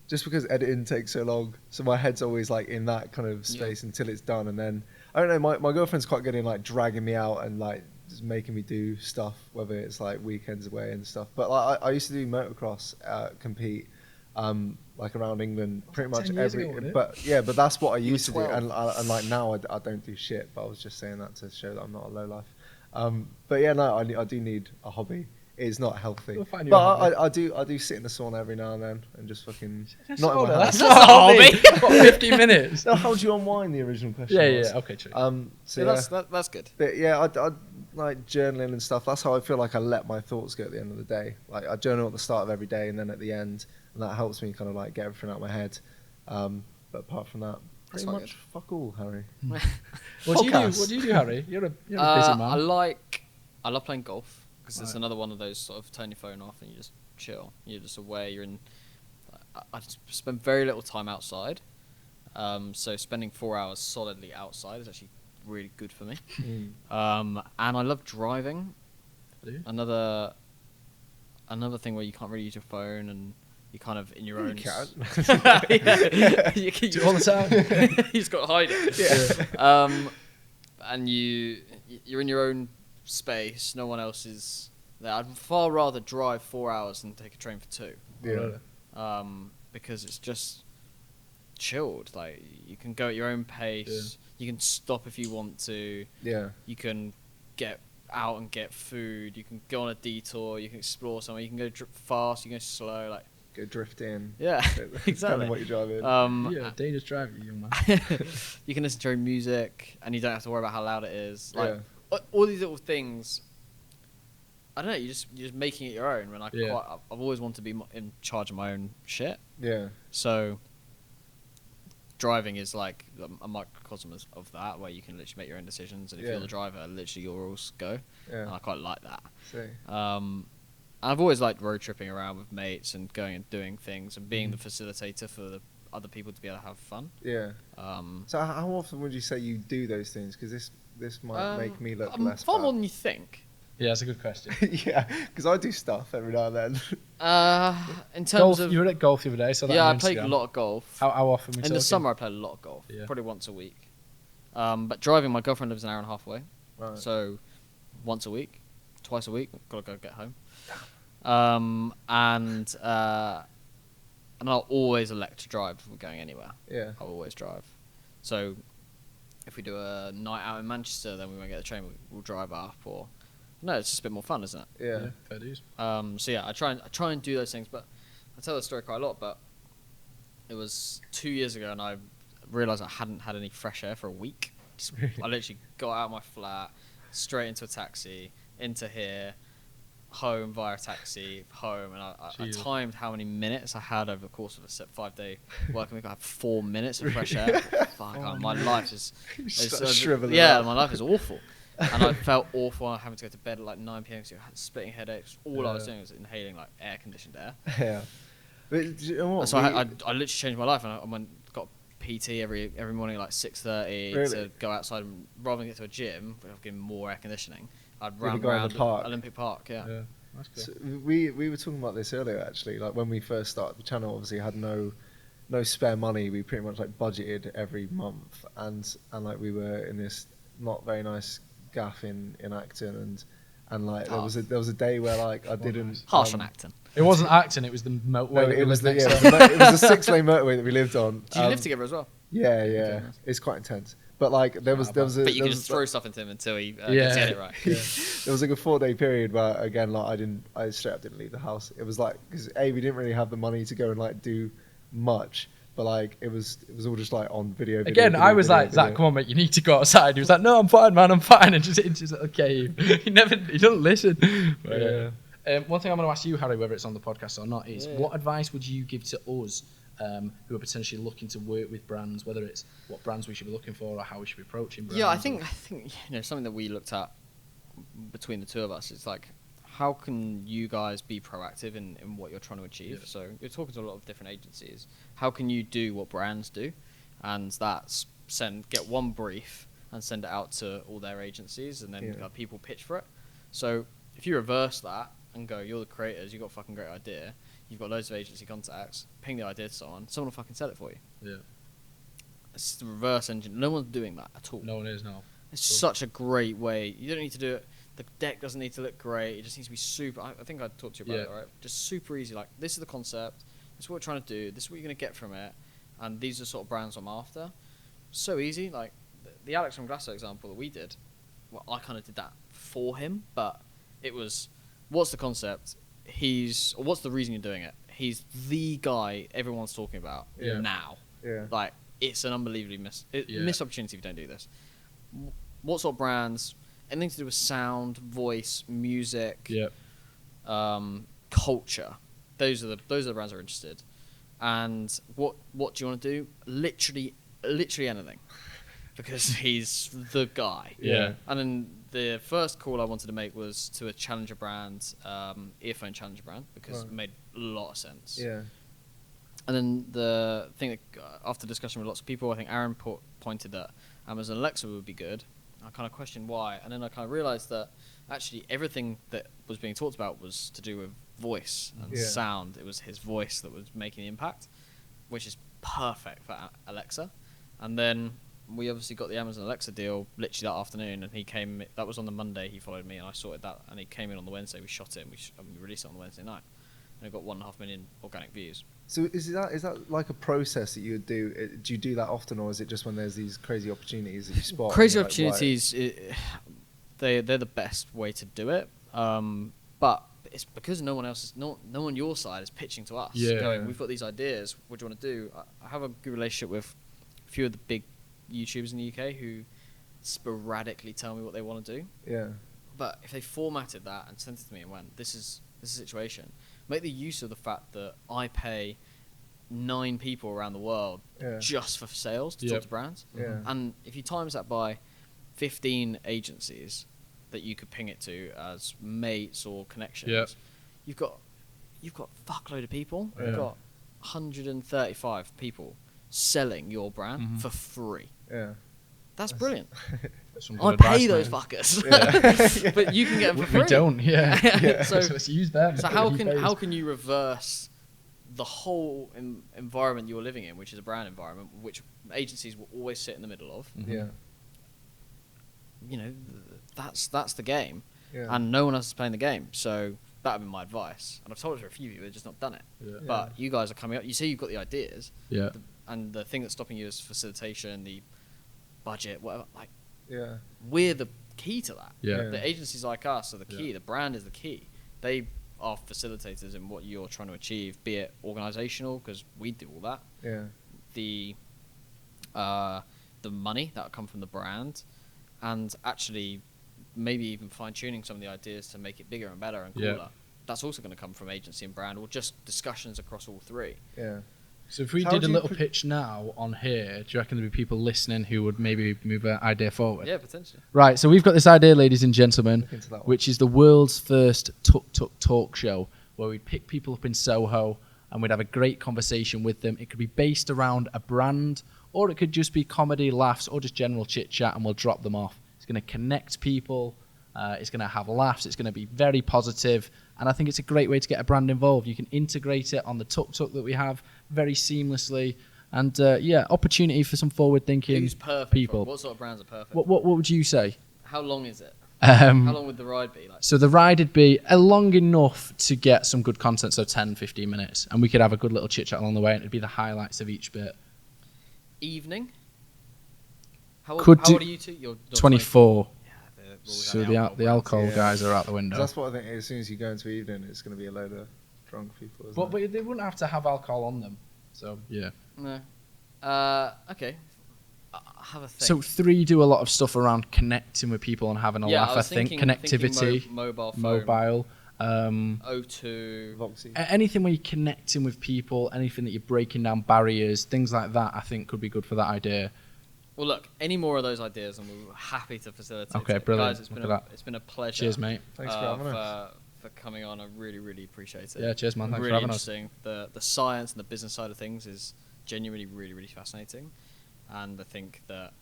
Just because editing takes so long. So my head's always like in that kind of space until it's done, and then I don't know. My girlfriend's quite good in like dragging me out and like just making me do stuff, whether it's like weekends away and stuff. But like, I used to do motocross, compete. Like around England, pretty much every. But that's what I used to do, and like now I don't do shit. But I was just saying that to show that I'm not a lowlife. But yeah, no, I do need a hobby. It's not healthy, but I do sit in the sauna every now and then and just fucking. That's not a hobby. What, 15 minutes? No, how do you unwind? The original question. Yeah, okay, true. So that's good. But yeah, I like journaling and stuff. That's how I feel like I let my thoughts go at the end of the day. Like, I journal at the start of every day and then at the end. And that helps me kind of like get everything out of my head. But apart from that, pretty much good. Fuck all, Harry. What do you do, Harry? You're a busy man. I love playing golf, because it's another one of those sort of turn your phone off and you just chill. You're just away. You're in. I spend very little time outside. So spending 4 hours solidly outside is actually really good for me. And I love driving. I do. Another thing where you can't really use your phone and you're kind of in your own. You can't. You do it all the time. You just got to hide it. Yeah. And you're in your own space. No one else is there. I'd far rather drive 4 hours than take a train for 2. Yeah. Because it's just chilled. Like, you can go at your own pace. Yeah. You can stop if you want to. Yeah. You can get out and get food. You can go on a detour. You can explore somewhere. You can go fast. You can go slow. Like, go drift in. Yeah, exactly. Depending on what you're driving. Yeah, dangerous driver, young man. You can listen to your own music, and you don't have to worry about how loud it is. Like Yeah. all these little things. I don't know. You're just making it your own. When I've always wanted to be in charge of my own shit. Yeah. So driving is like a microcosm of that, where you can literally make your own decisions, and if you're the driver, literally your rules go. Yeah. And I quite like that. See. I've always liked road tripping around with mates and going and doing things and being the facilitator for the other people to be able to have fun. Yeah. So how often would you say you do those things? Because this might make me look less far bad. more than you think. Yeah, that's a good question. Yeah, because I do stuff every now and then. In terms Golf, of you were at golf the other day, so that I played a lot of golf. How often? In the summer, I played a lot of golf. Yeah. Probably once a week. But driving, my girlfriend lives an hour and a half away. Right. So once a week, twice a week, gotta go get home. And I'll always elect to drive if we're going anywhere. Yeah. I'll always drive. So if we do a night out in Manchester, then we won't get the train. We'll drive up, or no, it's just a bit more fun, isn't it? Yeah. Fair dues. So yeah, I try and do those things, but I tell the story quite a lot. But it was 2 years ago, and I realised I hadn't had any fresh air for a week. I literally got out of my flat, straight into a taxi, into here, home via taxi, home, and I timed how many minutes I had over the course of a 5-day working week. I had 4 minutes of fresh air. Fuck, my life is shriveling. Yeah, my life is awful. And I felt awful having to go to bed at like 9 p.m. because I had splitting headaches. All I was doing was inhaling like air-conditioned air. Yeah. But do you know what? So I literally changed my life, and I got PT every morning at like 6:30 to go outside. And rather than get to a gym, but I've given more air conditioning, I'd run around Olympic Park. Yeah. That's cool. So we were talking about this earlier actually. Like when we first started the channel, obviously had no spare money. We pretty much like budgeted every month, and like we were in this not very nice gaff in Acton, and like there was a day where like I didn't harsh on Acton. It wasn't Acton, it was the motorway. No, it was it was a 6-lane motorway that we lived on. Did you live together as well? Yeah, Okay, nice. It's quite intense. But like there was But you can just throw stuff into him until he gets it right. Yeah. There was like a 4-day period where again like I straight up didn't leave the house. It was like because we didn't really have the money to go and like do much. But like it was all just like on video. Again, I was like, Zach, come on, mate, you need to go outside. He was like, no, I'm fine, man, I'm fine. And just okay, he doesn't listen. But, yeah. One thing I'm going to ask you, Harry, whether it's on the podcast or not, is what advice would you give to us who are potentially looking to work with brands, whether it's what brands we should be looking for or how we should be approaching brands? Yeah, I think something that we looked at between the two of us is like, how can you guys be proactive in what you're trying to achieve? Yeah. So you're talking to a lot of different agencies. How can you do what brands do? And that's get one brief and send it out to all their agencies, and then people pitch for it. So if you reverse that and go, you're the creators, you've got a fucking great idea, you've got loads of agency contacts, ping the idea to someone will fucking sell it for you. Yeah. It's the reverse engine. No one's doing that at all. No one is, no. It's such a great way. You don't need to do it. The deck doesn't need to look great. It just needs to be super. I think I talked to you about it, right? Just super easy. Like, this is the concept. This is what we're trying to do. This is what you're going to get from it. And these are the sort of brands I'm after. So easy. Like, the Alex from Glasso example that we did, well, I kind of did that for him. But it was, what's the concept? What's the reason you're doing it? He's the guy everyone's talking about now. Yeah. Like, it's an unbelievably missed opportunity if you don't do this. What sort of brands? Anything to do with sound, voice, music, culture. Those are the brands that are interested. And what do you want to do? Literally anything, because he's the guy. Yeah. And then the first call I wanted to make was to a challenger brand, earphone challenger brand, because it made a lot of sense. Yeah. And then the thing that after discussion with lots of people, I think Aaron pointed that Amazon Alexa would be good. I kind of questioned why, and then I kind of realised that actually everything that was being talked about was to do with voice and sound. It was his voice that was making the impact, which is perfect for Alexa. And then we obviously got the Amazon Alexa deal literally that afternoon, and he came. That was on the Monday. He followed me, and I sorted that, and he came in on the Wednesday. We shot it, and we released it on the Wednesday night, and it got 1.5 million organic views. So is that like a process that you would do? Do you do that often, or is it just when there's these crazy opportunities that you spot? Crazy opportunities, they're the best way to do it. But it's because no one else is no one your side is pitching to us. Yeah. Going, we've got these ideas. What do you want to do? I have a good relationship with a few of the big YouTubers in the UK who sporadically tell me what they want to do. Yeah. But if they formatted that and sent it to me and went, this is the situation, make the use of the fact that I pay 9 people around the world just for sales to talk to brands. Yeah. And if you times that by 15 agencies that you could ping it to as mates or connections, you've got a fuckload of people. Yeah. You've got 135 people selling your brand for free. Yeah. That's brilliant. Some I good pay advice, those mate. fuckers, but you can get them for free. We don't, yeah. So- so let's use them. So how can you reverse the whole environment you're living in, which is a brand environment, which agencies will always sit in the middle of? Yeah. You know, that's the game, Yeah. and no one else is playing the game. So that would be my advice. And I've told it to a few of you, they've just not done it. Yeah. But you guys are coming up. You say you've got the ideas, Yeah. and the thing that's stopping you is facilitation, the budget, whatever. Like, Yeah. we're the key to that. Yeah. The agencies like us are the key. Yeah. The brand is the key. They are facilitators in what you're trying to achieve, be it organizational, because we do all that. Yeah. The money that will come from the brand, and actually maybe even fine tuning some of the ideas to make it bigger and better and cooler. Yeah. That's also going to come from agency and brand, or just discussions across all three. Yeah. So if we How did a do you little put- pitch now on here, do you reckon there'd be people listening who would maybe move an idea forward? Yeah, potentially. Right, so we've got this idea, ladies and gentlemen, Look into that one. which is the world's first tuk-tuk talk show, where we'd pick people up in Soho and we'd have a great conversation with them. It could be based around a brand, or it could just be comedy, laughs, or just general chit-chat, and we'll drop them off. It's going to connect people. It's going to have laughs. It's going to be very positive, and I think it's a great way to get a brand involved. You can integrate it on the tuk-tuk that we have very seamlessly, and opportunity for some forward-thinking Who's perfect? people. What sort of brands are perfect? What would you say? How long is it? How long would the ride be? Like, So the ride would be long enough to get some good content, so 10, 15 minutes, and we could have a good little chit-chat along the way, and it'd be the highlights of each bit. evening. How Could old do- are you two? You're 24. Yeah, they're always So having the alcohol Yeah. guys are out the window. That's what I think. As soon as you go into evening, it's going to be a load of drunk people. Isn't But it? they wouldn't have to have alcohol on them. So yeah. No. Okay. I have a thing. So 3 do a lot of stuff around connecting with people and having a yeah, laugh. I I was think thinking connectivity, mobile phone, mobile. O2. Voxy. Anything where you're connecting with people, anything that you're breaking down barriers, things like that, I think could be good for that idea. Well, look, any more of those ideas, and we're happy to facilitate. Okay, it. brilliant. Guys, it's Look been at that. it's been a pleasure. Cheers, mate. Thanks for having us. For coming on. I really, really appreciate it. Yeah, cheers, man. Thanks really for having us. interesting. The science and the business side of things is genuinely really, really fascinating, and I think that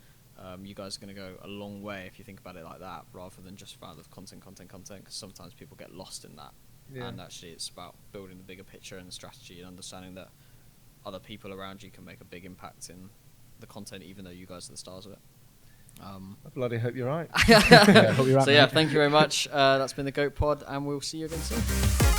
you guys are going to go a long way if you think about it like that, rather than just around the content. Because sometimes people get lost in that, Yeah. and actually it's about building the bigger picture and the strategy and understanding that other people around you can make a big impact in the content, even though you guys are the stars of it. I bloody hope you're right. Yeah, hope you're right, So yeah, mate. thank you very much. That's been the Goat Pod, and we'll see you again soon.